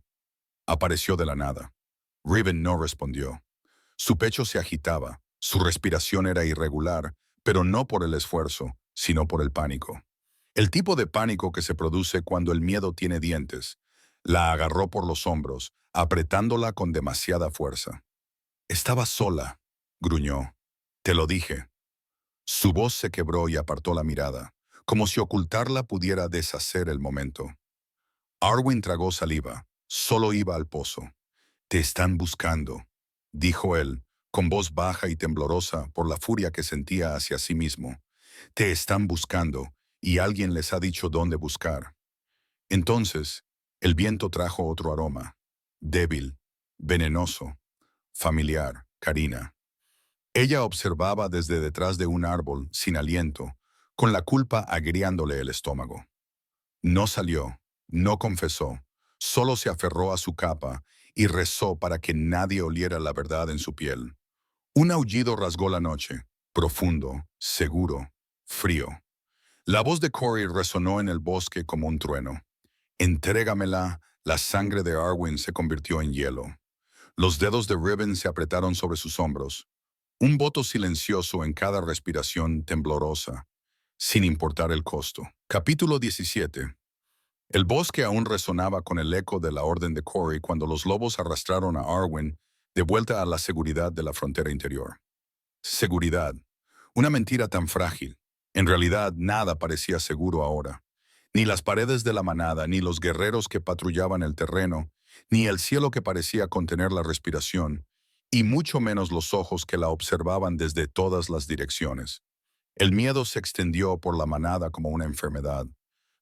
Apareció de la nada. Riven no respondió. Su pecho se agitaba, su respiración era irregular, pero no por el esfuerzo, sino por el pánico. El tipo de pánico que se produce cuando el miedo tiene dientes. La agarró por los hombros, apretándola con demasiada fuerza. Estaba sola, gruñó. Te lo dije. Su voz se quebró y apartó la mirada, como si ocultarla pudiera deshacer el momento. Arwen tragó saliva. Solo iba al pozo. Te están buscando, dijo él, con voz baja y temblorosa por la furia que sentía hacia sí mismo. Te están buscando, y alguien les ha dicho dónde buscar. Entonces, el viento trajo otro aroma, débil, venenoso, familiar, Karina. Ella observaba desde detrás de un árbol, sin aliento, con la culpa agriándole el estómago. No salió, no confesó, solo se aferró a su capa y rezó para que nadie oliera la verdad en su piel. Un aullido rasgó la noche, profundo, seguro, frío. La voz de Corey resonó en el bosque como un trueno. Entrégamela. La sangre de Arwen se convirtió en hielo. Los dedos de Riven se apretaron sobre sus hombros. Un voto silencioso en cada respiración temblorosa, sin importar el costo. Capítulo 17. El bosque aún resonaba con el eco de la orden de Corey cuando los lobos arrastraron a Arwen de vuelta a la seguridad de la frontera interior. Seguridad. Una mentira tan frágil. En realidad, nada parecía seguro ahora. Ni las paredes de la manada, ni los guerreros que patrullaban el terreno, ni el cielo que parecía contener la respiración, y mucho menos los ojos que la observaban desde todas las direcciones. El miedo se extendió por la manada como una enfermedad.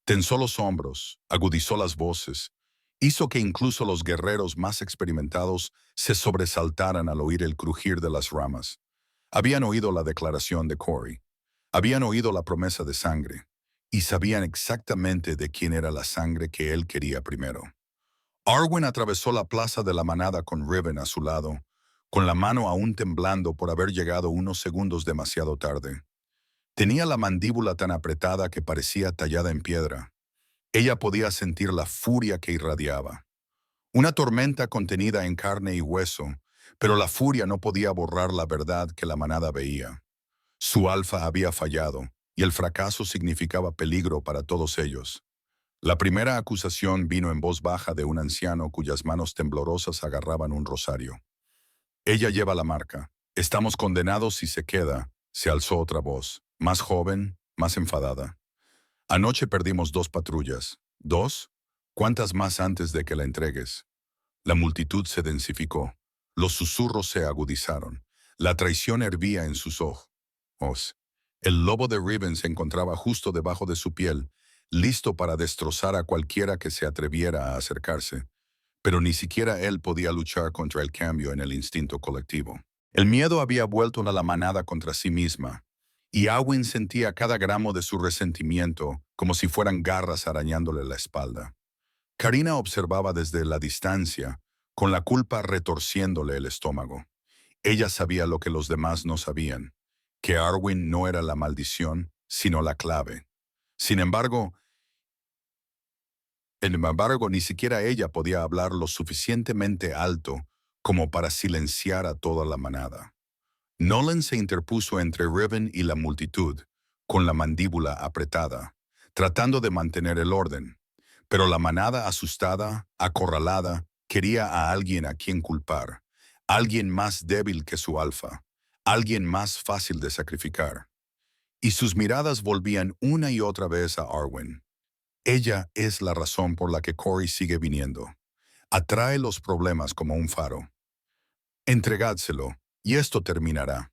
Tensó los hombros, agudizó las voces, hizo que incluso los guerreros más experimentados se sobresaltaran al oír el crujir de las ramas. Habían oído la declaración de Corey, habían oído la promesa de sangre, y sabían exactamente de quién era la sangre que él quería primero. Arwen atravesó la plaza de la manada con Riven a su lado, con la mano aún temblando por haber llegado unos segundos demasiado tarde. Tenía la mandíbula tan apretada que parecía tallada en piedra. Ella podía sentir la furia que irradiaba. Una tormenta contenida en carne y hueso, pero la furia no podía borrar la verdad que la manada veía. Su alfa había fallado, y el fracaso significaba peligro para todos ellos. La primera acusación vino en voz baja de un anciano cuyas manos temblorosas agarraban un rosario. Ella lleva la marca. Estamos condenados si se queda, se alzó otra voz, más joven, más enfadada. Anoche perdimos 2 patrullas. ¿2? ¿Cuántas más antes de que la entregues? La multitud se densificó. Los susurros se agudizaron. La traición hervía en sus ojos. El lobo de Riven se encontraba justo debajo de su piel, listo para destrozar a cualquiera que se atreviera a acercarse. Pero ni siquiera él podía luchar contra el cambio en el instinto colectivo. El miedo había vuelto a la manada contra sí misma, y Awin sentía cada gramo de su resentimiento como si fueran garras arañándole la espalda. Karina observaba desde la distancia, con la culpa retorciéndole el estómago. Ella sabía lo que los demás no sabían, que Arwen no era la maldición, sino la clave. Sin embargo, ni siquiera ella podía hablar lo suficientemente alto como para silenciar a toda la manada. Nolan se interpuso entre Riven y la multitud, con la mandíbula apretada, tratando de mantener el orden. Pero la manada, asustada, acorralada, quería a alguien a quien culpar, alguien más débil que su alfa, alguien más fácil de sacrificar. Y sus miradas volvían una y otra vez a Arwen. Ella es la razón por la que Corey sigue viniendo. Atrae los problemas como un faro. Entregádselo, y esto terminará.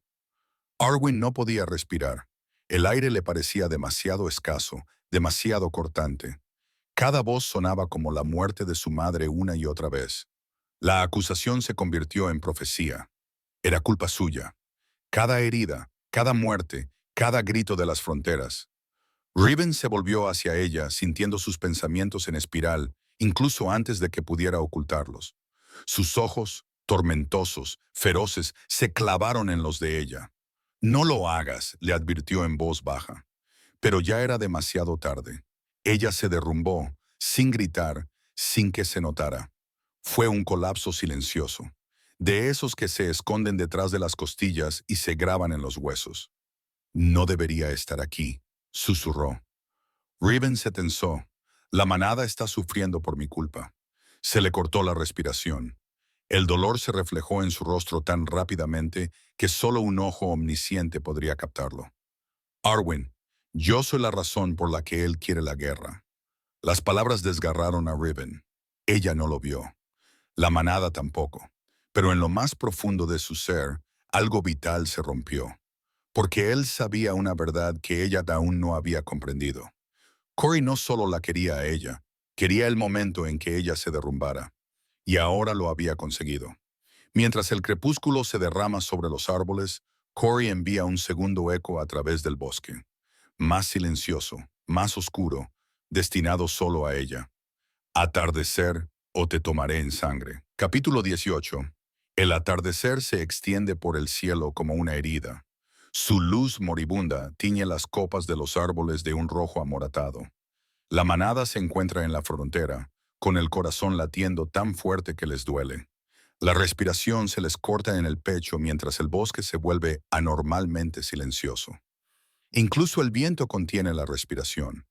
Arwen no podía respirar. El aire le parecía demasiado escaso, demasiado cortante. Cada voz sonaba como la muerte de su madre una y otra vez. La acusación se convirtió en profecía. Era culpa suya. Cada herida, cada muerte, cada grito de las fronteras. Riven se volvió hacia ella, sintiendo sus pensamientos en espiral, incluso antes de que pudiera ocultarlos. Sus ojos, tormentosos, feroces, se clavaron en los de ella. No lo hagas, le advirtió en voz baja. Pero ya era demasiado tarde. Ella se derrumbó, sin gritar, sin que se notara. Fue un colapso silencioso, de esos que se esconden detrás de las costillas y se graban en los huesos. No debería estar aquí, susurró. Riven se tensó. La manada está sufriendo por mi culpa. Se le cortó la respiración. El dolor se reflejó en su rostro tan rápidamente que solo un ojo omnisciente podría captarlo. Arwen, yo soy la razón por la que él quiere la guerra. Las palabras desgarraron a Riven. Ella no lo vio. La manada tampoco. Pero en lo más profundo de su ser, algo vital se rompió. Porque él sabía una verdad que ella aún no había comprendido. Corey no solo la quería a ella, quería el momento en que ella se derrumbara. Y ahora lo había conseguido. Mientras el crepúsculo se derrama sobre los árboles, Corey envía un segundo eco a través del bosque. Más silencioso, más oscuro, destinado solo a ella. Atardecer o te tomaré en sangre. Capítulo 18. El atardecer se extiende por el cielo como una herida. Su luz moribunda tiñe las copas de los árboles de un rojo amoratado. La manada se encuentra en la frontera, con el corazón latiendo tan fuerte que les duele. La respiración se les corta en el pecho mientras el bosque se vuelve anormalmente silencioso. Incluso el viento contiene la respiración.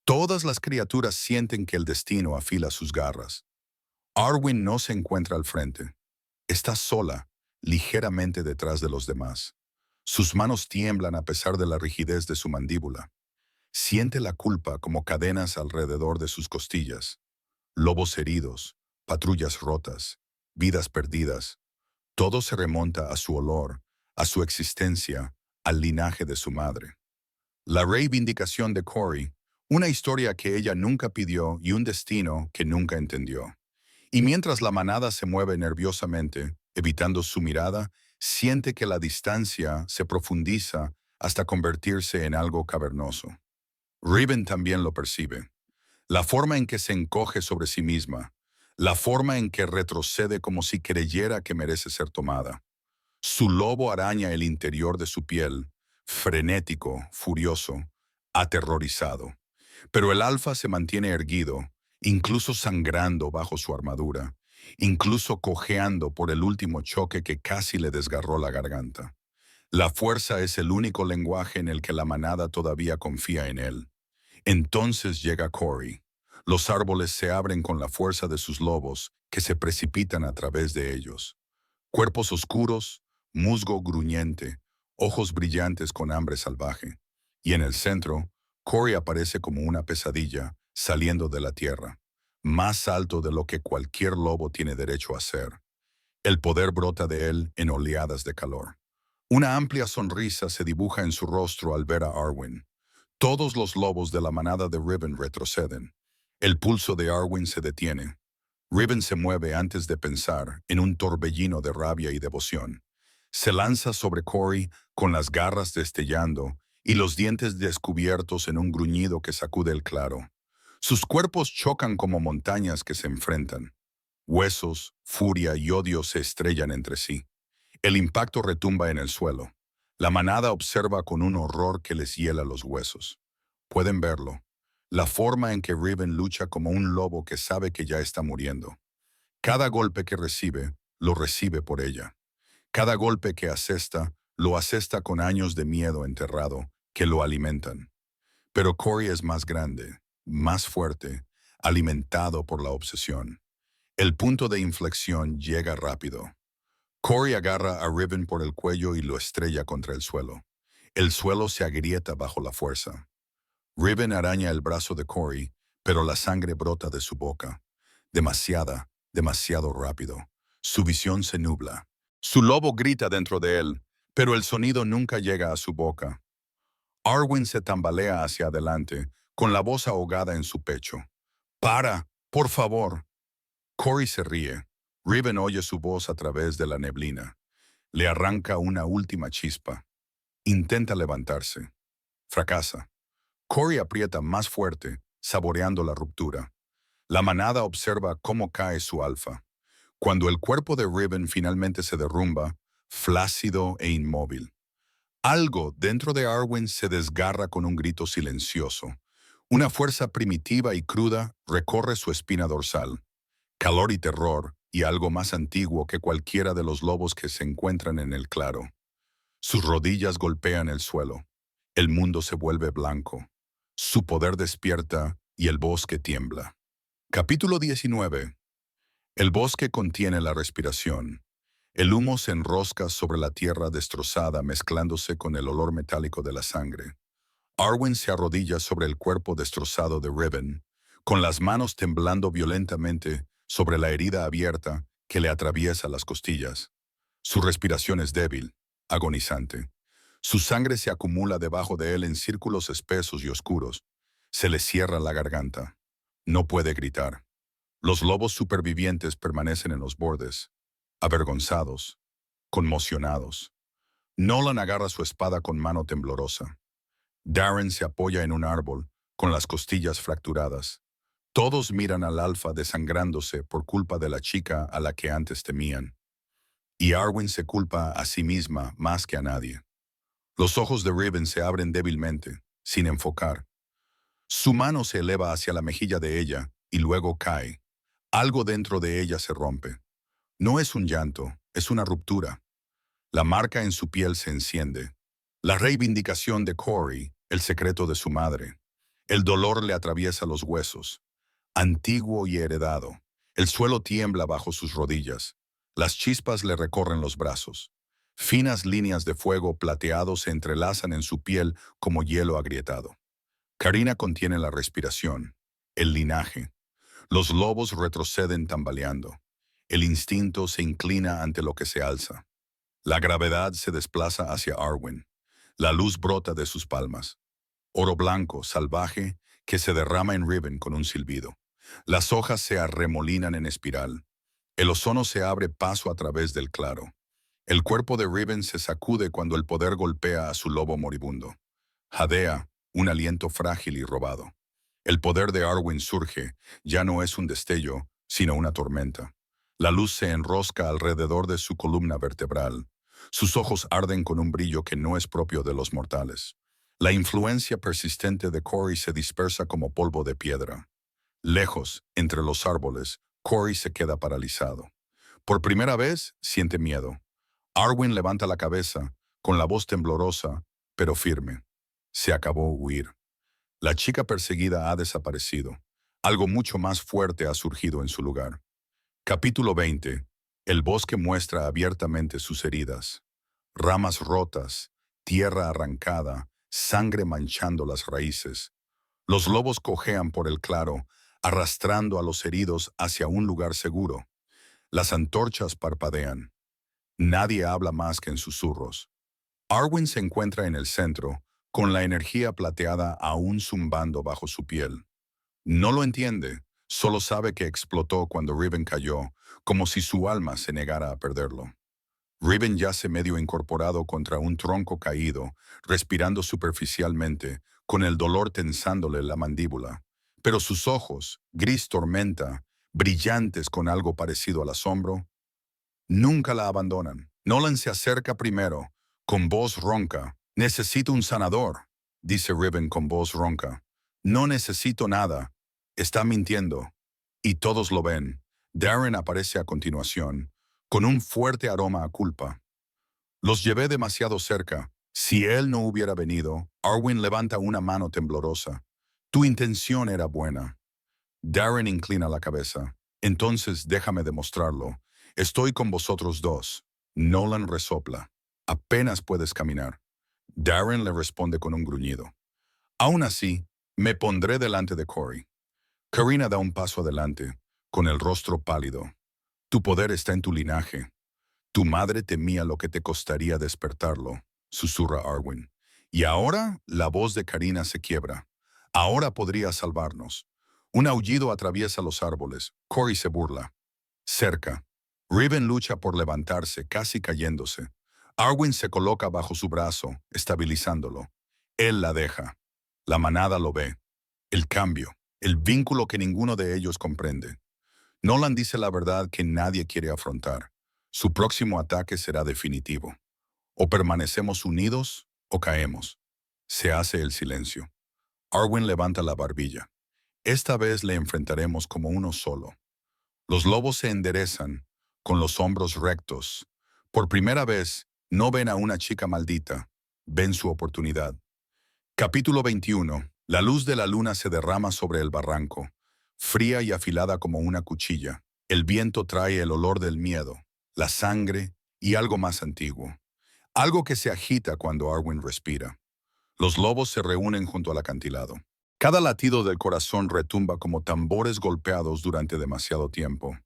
Todas las criaturas sienten que el destino afila sus garras. Arwen no se encuentra al frente. Está sola, ligeramente detrás de los demás. Sus manos tiemblan a pesar de la rigidez de su mandíbula. Siente la culpa como cadenas alrededor de sus costillas. Lobos heridos, patrullas rotas, vidas perdidas. Todo se remonta a su olor, a su existencia, al linaje de su madre. La reivindicación de Corey, una historia que ella nunca pidió y un destino que nunca entendió. Y mientras la manada se mueve nerviosamente, evitando su mirada, siente que la distancia se profundiza hasta convertirse en algo cavernoso. Riven también lo percibe. La forma en que se encoge sobre sí misma, la forma en que retrocede como si creyera que merece ser tomada. Su lobo araña el interior de su piel, frenético, furioso, aterrorizado. Pero el alfa se mantiene erguido, incluso sangrando bajo su armadura, incluso cojeando por el último choque que casi le desgarró la garganta. La fuerza es el único lenguaje en el que la manada todavía confía en él. Entonces llega Corey. Los árboles se abren con la fuerza de sus lobos, que se precipitan a través de ellos. Cuerpos oscuros, musgo gruñente, ojos brillantes con hambre salvaje. Y en el centro, Corey aparece como una pesadilla saliendo de la tierra, más alto de lo que cualquier lobo tiene derecho a ser. El poder brota de él en oleadas de calor. Una amplia sonrisa se dibuja en su rostro al ver a Arwen. Todos los lobos de la manada de Riven retroceden. El pulso de Arwen se detiene. Riven se mueve antes de pensar, en un torbellino de rabia y devoción. Se lanza sobre Corey con las garras destellando y los dientes descubiertos en un gruñido que sacude el claro. Sus cuerpos chocan como montañas que se enfrentan. Huesos, furia y odio se estrellan entre sí. El impacto retumba en el suelo. La manada observa con un horror que les hiela los huesos. Pueden verlo. La forma en que Riven lucha como un lobo que sabe que ya está muriendo. Cada golpe que recibe, lo recibe por ella. Cada golpe que asesta, lo asesta con años de miedo enterrado que lo alimentan. Pero Corey es más grande, más fuerte, alimentado por la obsesión. El punto de inflexión llega rápido. Corey agarra a Riven por el cuello y lo estrella contra el suelo. El suelo se agrieta bajo la fuerza. Riven araña el brazo de Corey, pero la sangre brota de su boca. Demasiado rápido. Su visión se nubla. Su lobo grita dentro de él, pero el sonido nunca llega a su boca. Arwen se tambalea hacia adelante, con la voz ahogada en su pecho. ¡Para! ¡Por favor! Corey se ríe. Riven oye su voz a través de la neblina. Le arranca una última chispa. Intenta levantarse. Fracasa. Corey aprieta más fuerte, saboreando la ruptura. La manada observa cómo cae su alfa. Cuando el cuerpo de Riven finalmente se derrumba, flácido e inmóvil. Algo dentro de Arwen se desgarra con un grito silencioso. Una fuerza primitiva y cruda recorre su espina dorsal. Calor y terror, y algo más antiguo que cualquiera de los lobos que se encuentran en el claro. Sus rodillas golpean el suelo. El mundo se vuelve blanco. Su poder despierta y el bosque tiembla. Capítulo 19. El bosque contiene la respiración. El humo se enrosca sobre la tierra destrozada mezclándose con el olor metálico de la sangre. Arwen se arrodilla sobre el cuerpo destrozado de Riven, con las manos temblando violentamente sobre la herida abierta que le atraviesa las costillas. Su respiración es débil, agonizante. Su sangre se acumula debajo de él en círculos espesos y oscuros. Se le cierra la garganta. No puede gritar. Los lobos supervivientes permanecen en los bordes, avergonzados, conmocionados. Nolan agarra su espada con mano temblorosa. Darren se apoya en un árbol, con las costillas fracturadas. Todos miran al alfa desangrándose por culpa de la chica a la que antes temían. Y Arwen se culpa a sí misma más que a nadie. Los ojos de Riven se abren débilmente, sin enfocar. Su mano se eleva hacia la mejilla de ella y luego cae. Algo dentro de ella se rompe. No es un llanto, es una ruptura. La marca en su piel se enciende. La reivindicación de Corey, el secreto de su madre. El dolor le atraviesa los huesos. Antiguo y heredado. El suelo tiembla bajo sus rodillas. Las chispas le recorren los brazos. Finas líneas de fuego plateado se entrelazan en su piel como hielo agrietado. Karina contiene la respiración, el linaje. Los lobos retroceden tambaleando. El instinto se inclina ante lo que se alza. La gravedad se desplaza hacia Arwen. La luz brota de sus palmas. Oro blanco, salvaje, que se derrama en Riven con un silbido. Las hojas se arremolinan en espiral. El ozono se abre paso a través del claro. El cuerpo de Riven se sacude cuando el poder golpea a su lobo moribundo. Jadea, un aliento frágil y robado. El poder de Arwen surge, ya no es un destello, sino una tormenta. La luz se enrosca alrededor de su columna vertebral. Sus ojos arden con un brillo que no es propio de los mortales. La influencia persistente de Corey se dispersa como polvo de piedra. Lejos, entre los árboles, Corey se queda paralizado. Por primera vez, siente miedo. Arwen levanta la cabeza, con la voz temblorosa, pero firme. Se acabó huir. La chica perseguida ha desaparecido. Algo mucho más fuerte ha surgido en su lugar. Capítulo 20. El bosque muestra abiertamente sus heridas. Ramas rotas, tierra arrancada, sangre manchando las raíces. Los lobos cojean por el claro, arrastrando a los heridos hacia un lugar seguro. Las antorchas parpadean. Nadie habla más que en susurros. Arwen se encuentra en el centro, con la energía plateada aún zumbando bajo su piel. No lo entiende, solo sabe que explotó cuando Riven cayó, como si su alma se negara a perderlo. Riven yace medio incorporado contra un tronco caído, respirando superficialmente, con el dolor tensándole la mandíbula. Pero sus ojos, gris tormenta, brillantes con algo parecido al asombro, nunca la abandonan. Nolan se acerca primero, con voz ronca. «Necesito un sanador», dice Riven con voz ronca. «No necesito nada. Está mintiendo». Y todos lo ven. Darren aparece a continuación, con un fuerte aroma a culpa. «Los llevé demasiado cerca. Si él no hubiera venido», Arwen levanta una mano temblorosa. «Tu intención era buena». Darren inclina la cabeza. «Entonces déjame demostrarlo. Estoy con vosotros dos». Nolan resopla. «Apenas puedes caminar». Darren le responde con un gruñido. «Aún así, me pondré delante de Corey». Karina da un paso adelante, con el rostro pálido. «Tu poder está en tu linaje. Tu madre temía lo que te costaría despertarlo», susurra Arwen. Y ahora la voz de Karina se quiebra. «Ahora podría salvarnos». Un aullido atraviesa los árboles. Corey se burla. Cerca. Riven lucha por levantarse, casi cayéndose. Arwen se coloca bajo su brazo, estabilizándolo. Él la deja. La manada lo ve. El cambio, el vínculo que ninguno de ellos comprende. Nolan dice la verdad que nadie quiere afrontar. Su próximo ataque será definitivo. O permanecemos unidos o caemos. Se hace el silencio. Arwen levanta la barbilla. Esta vez le enfrentaremos como uno solo. Los lobos se enderezan, con los hombros rectos. Por primera vez, no ven a una chica maldita, ven su oportunidad. Capítulo 21. La luz de la luna se derrama sobre el barranco, fría y afilada como una cuchilla. El viento trae el olor del miedo, la sangre y algo más antiguo. Algo que se agita cuando Arwen respira. Los lobos se reúnen junto al acantilado. Cada latido del corazón retumba como tambores golpeados durante demasiado tiempo.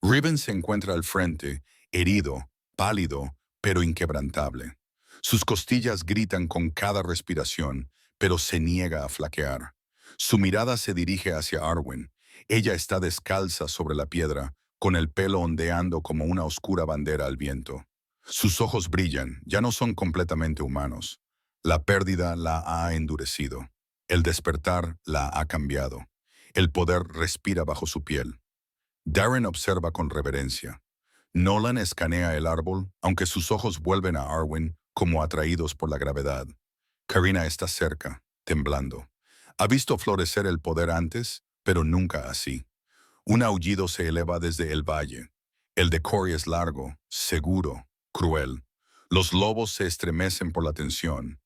Riven se encuentra al frente, herido, pálido, pero inquebrantable. Sus costillas gritan con cada respiración, pero se niega a flaquear. Su mirada se dirige hacia Arwen. Ella está descalza sobre la piedra, con el pelo ondeando como una oscura bandera al viento. Sus ojos brillan, ya no son completamente humanos. La pérdida la ha endurecido. El despertar la ha cambiado. El poder respira bajo su piel. Darren observa con reverencia. Nolan escanea el árbol, aunque sus ojos vuelven a Arwen como atraídos por la gravedad. Karina está cerca, temblando. Ha visto florecer el poder antes, pero nunca así. Un aullido se eleva desde el valle. El de Corey es largo, seguro, cruel. Los lobos se estremecen por la tensión.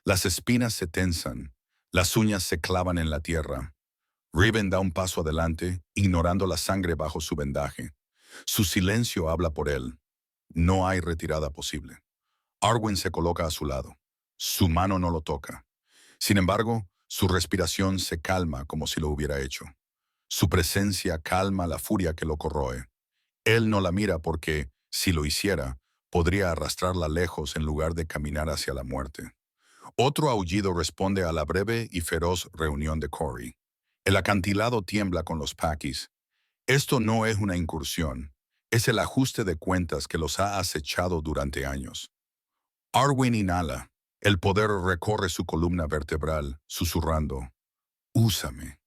Las espinas se tensan. Las uñas se clavan en la tierra. Riven da un paso adelante, ignorando la sangre bajo su vendaje. Su silencio habla por él. No hay retirada posible. Arwen se coloca a su lado. Su mano no lo toca. Sin embargo, su respiración se calma como si lo hubiera hecho. Su presencia calma la furia que lo corroe. Él no la mira porque, si lo hiciera, podría arrastrarla lejos en lugar de caminar hacia la muerte. Otro aullido responde a la breve y feroz reunión de Corey. El acantilado tiembla con los paquis. Esto no es una incursión, es el ajuste de cuentas que los ha acechado durante años. Arwen inhala. El poder recorre su columna vertebral, susurrando, «Úsame».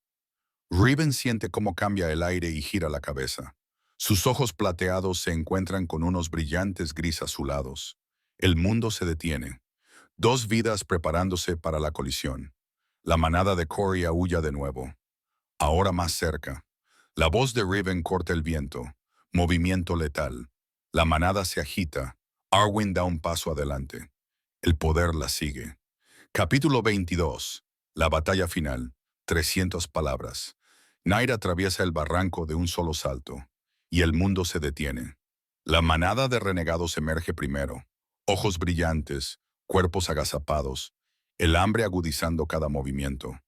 Riven siente cómo cambia el aire y gira la cabeza. Sus ojos plateados se encuentran con unos brillantes gris azulados. El mundo se detiene. Dos vidas preparándose para la colisión. La manada de Corey aúlla de nuevo. Ahora más cerca. La voz de Riven corta el viento. Movimiento letal. La manada se agita. Arwen da un paso adelante. El poder la sigue. Capítulo 22. La batalla final. 300 palabras. Nair atraviesa el barranco de un solo salto. Y el mundo se detiene. La manada de renegados emerge primero. Ojos brillantes, cuerpos agazapados, el hambre agudizando cada movimiento.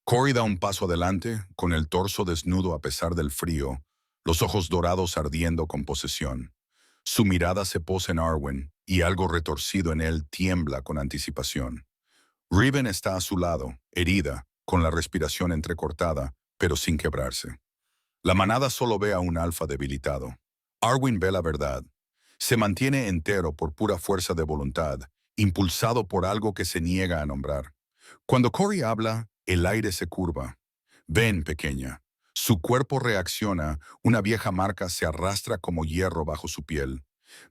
Corey da un paso adelante, con el torso desnudo a pesar del frío, los ojos dorados ardiendo con posesión. Su mirada se posa en Arwen, y algo retorcido en él tiembla con anticipación. Riven está a su lado, herida, con la respiración entrecortada, pero sin quebrarse. La manada solo ve a un alfa debilitado. Arwen ve la verdad. Se mantiene entero por pura fuerza de voluntad, impulsado por algo que se niega a nombrar. Cuando Corey habla, el aire se curva. Ven, pequeña. Su cuerpo reacciona, una vieja marca se arrastra como hierro bajo su piel.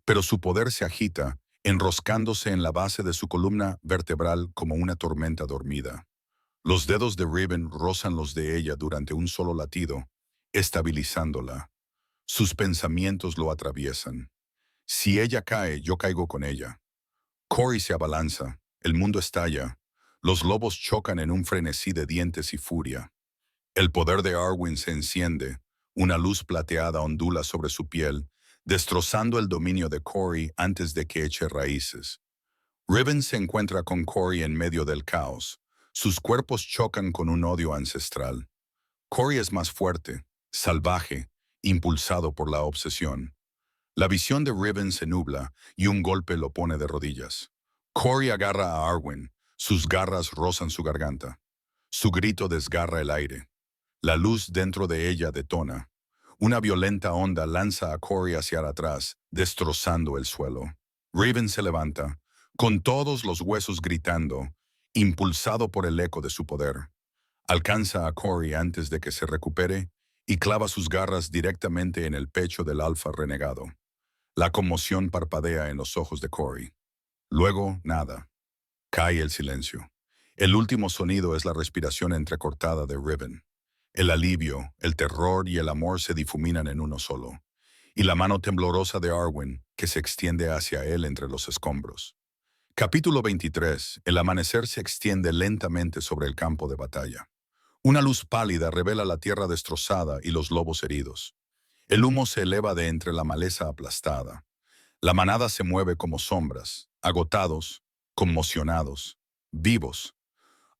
Pero su poder se agita, enroscándose en la base de su columna vertebral como una tormenta dormida. Los dedos de Riven rozan los de ella durante un solo latido, estabilizándola. Sus pensamientos lo atraviesan. Si ella cae, yo caigo con ella. Corey se abalanza, el mundo estalla, los lobos chocan en un frenesí de dientes y furia. El poder de Arwen se enciende, una luz plateada ondula sobre su piel, destrozando el dominio de Corey antes de que eche raíces. Riven se encuentra con Corey en medio del caos. Sus cuerpos chocan con un odio ancestral. Corey es más fuerte, salvaje, impulsado por la obsesión. La visión de Riven se nubla y un golpe lo pone de rodillas. Corey agarra a Arwen, sus garras rozan su garganta. Su grito desgarra el aire. La luz dentro de ella detona. Una violenta onda lanza a Corey hacia atrás, destrozando el suelo. Riven se levanta, con todos los huesos gritando, impulsado por el eco de su poder. Alcanza a Corey antes de que se recupere y clava sus garras directamente en el pecho del alfa renegado. La conmoción parpadea en los ojos de Corey. Luego, nada. Cae el silencio. El último sonido es la respiración entrecortada de Riven. El alivio, el terror y el amor se difuminan en uno solo. Y la mano temblorosa de Arwen, que se extiende hacia él entre los escombros. Capítulo 23. El amanecer se extiende lentamente sobre el campo de batalla. Una luz pálida revela la tierra destrozada y los lobos heridos. El humo se eleva de entre la maleza aplastada. La manada se mueve como sombras, agotados, conmocionados, vivos.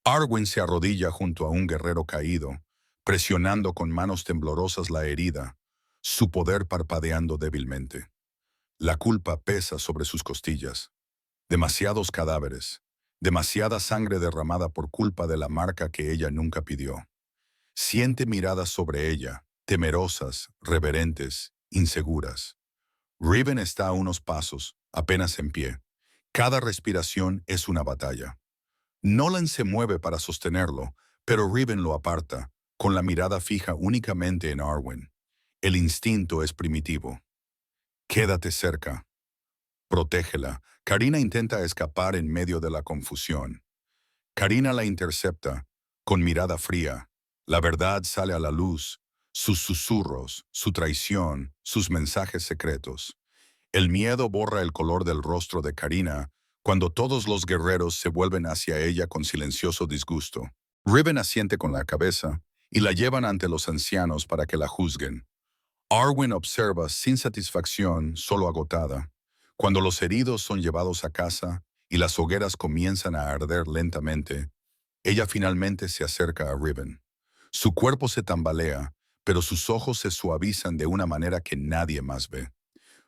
Arwen se arrodilla junto a un guerrero caído, presionando con manos temblorosas la herida, su poder parpadeando débilmente. La culpa pesa sobre sus costillas. Demasiados cadáveres, demasiada sangre derramada por culpa de la marca que ella nunca pidió. Siente miradas sobre ella, temerosas, reverentes, inseguras. Riven está a unos pasos, apenas en pie. Cada respiración es una batalla. Nolan se mueve para sostenerlo, pero Riven lo aparta, con la mirada fija únicamente en Arwen. El instinto es primitivo. Quédate cerca. Protégela. Karina intenta escapar en medio de la confusión. Karina la intercepta, con mirada fría. La verdad sale a la luz, sus susurros, su traición, sus mensajes secretos. El miedo borra el color del rostro de Karina cuando todos los guerreros se vuelven hacia ella con silencioso disgusto. Riven asiente con la cabeza y la llevan ante los ancianos para que la juzguen. Arwen observa sin satisfacción, solo agotada, cuando los heridos son llevados a casa y las hogueras comienzan a arder lentamente. Ella finalmente se acerca a Riven. Su cuerpo se tambalea, pero sus ojos se suavizan de una manera que nadie más ve.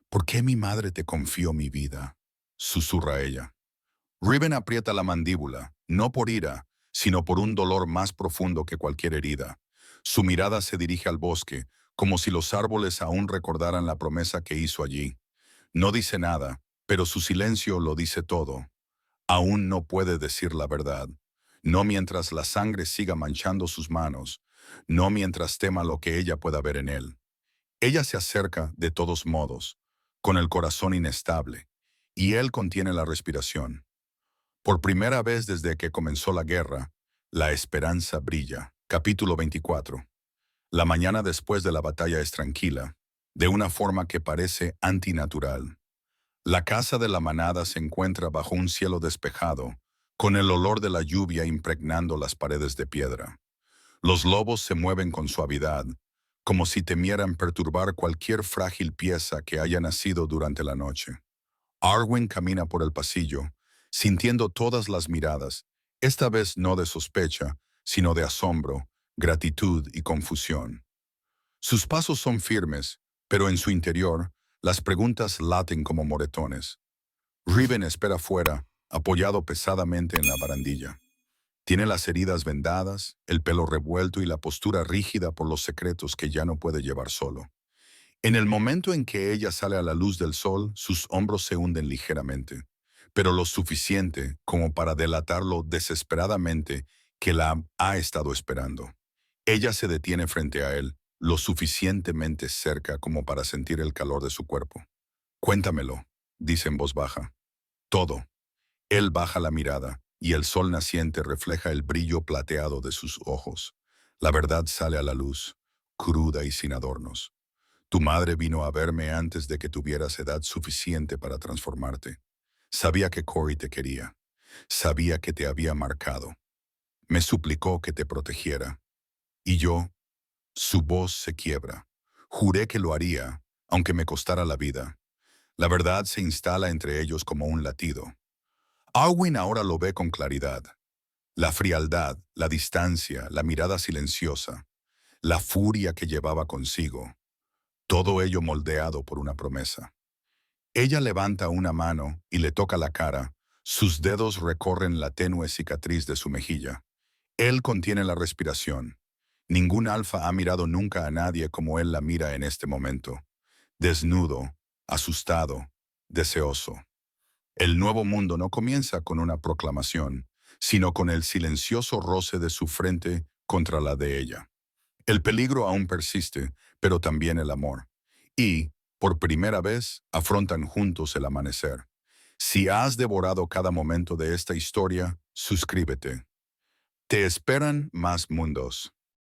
¿Por qué mi madre te confió mi vida?, susurra ella. Riven aprieta la mandíbula, no por ira, sino por un dolor más profundo que cualquier herida. Su mirada se dirige al bosque, como si los árboles aún recordaran la promesa que hizo allí. No dice nada, pero su silencio lo dice todo. Aún no puede decir la verdad. No mientras la sangre siga manchando sus manos, no mientras tema lo que ella pueda ver en él. Ella se acerca de todos modos, con el corazón inestable, y él contiene la respiración. Por primera vez desde que comenzó la guerra, la esperanza brilla. Capítulo 24. La mañana después de la batalla es tranquila, de una forma que parece antinatural. La casa de la manada se encuentra bajo un cielo despejado, con el olor de la lluvia impregnando las paredes de piedra. Los lobos se mueven con suavidad, como si temieran perturbar cualquier frágil pieza que haya nacido durante la noche. Arwen camina por el pasillo, sintiendo todas las miradas, esta vez no de sospecha, sino de asombro, gratitud y confusión. Sus pasos son firmes, pero en su interior, las preguntas laten como moretones. Riven espera fuera, apoyado pesadamente en la barandilla. Tiene las heridas vendadas, el pelo revuelto y la postura rígida por los secretos que ya no puede llevar solo. En el momento en que ella sale a la luz del sol, sus hombros se hunden ligeramente, pero lo suficiente como para delatarlo desesperadamente que la ha estado esperando. Ella se detiene frente a él, lo suficientemente cerca como para sentir el calor de su cuerpo. Cuéntamelo, dice en voz baja. Todo. Él baja la mirada, y el sol naciente refleja el brillo plateado de sus ojos. La verdad sale a la luz, cruda y sin adornos. Tu madre vino a verme antes de que tuvieras edad suficiente para transformarte. Sabía que Corey te quería. Sabía que te había marcado. Me suplicó que te protegiera. Y yo, su voz se quiebra. Juré que lo haría, aunque me costara la vida. La verdad se instala entre ellos como un latido. Arwen ahora lo ve con claridad. La frialdad, la distancia, la mirada silenciosa, la furia que llevaba consigo. Todo ello moldeado por una promesa. Ella levanta una mano y le toca la cara. Sus dedos recorren la tenue cicatriz de su mejilla. Él contiene la respiración. Ningún alfa ha mirado nunca a nadie como él la mira en este momento. Desnudo, asustado, deseoso. El nuevo mundo no comienza con una proclamación, sino con el silencioso roce de su frente contra la de ella. El peligro aún persiste, pero también el amor. Y, por primera vez, afrontan juntos el amanecer. Si has devorado cada momento de esta historia, suscríbete. Te esperan más mundos.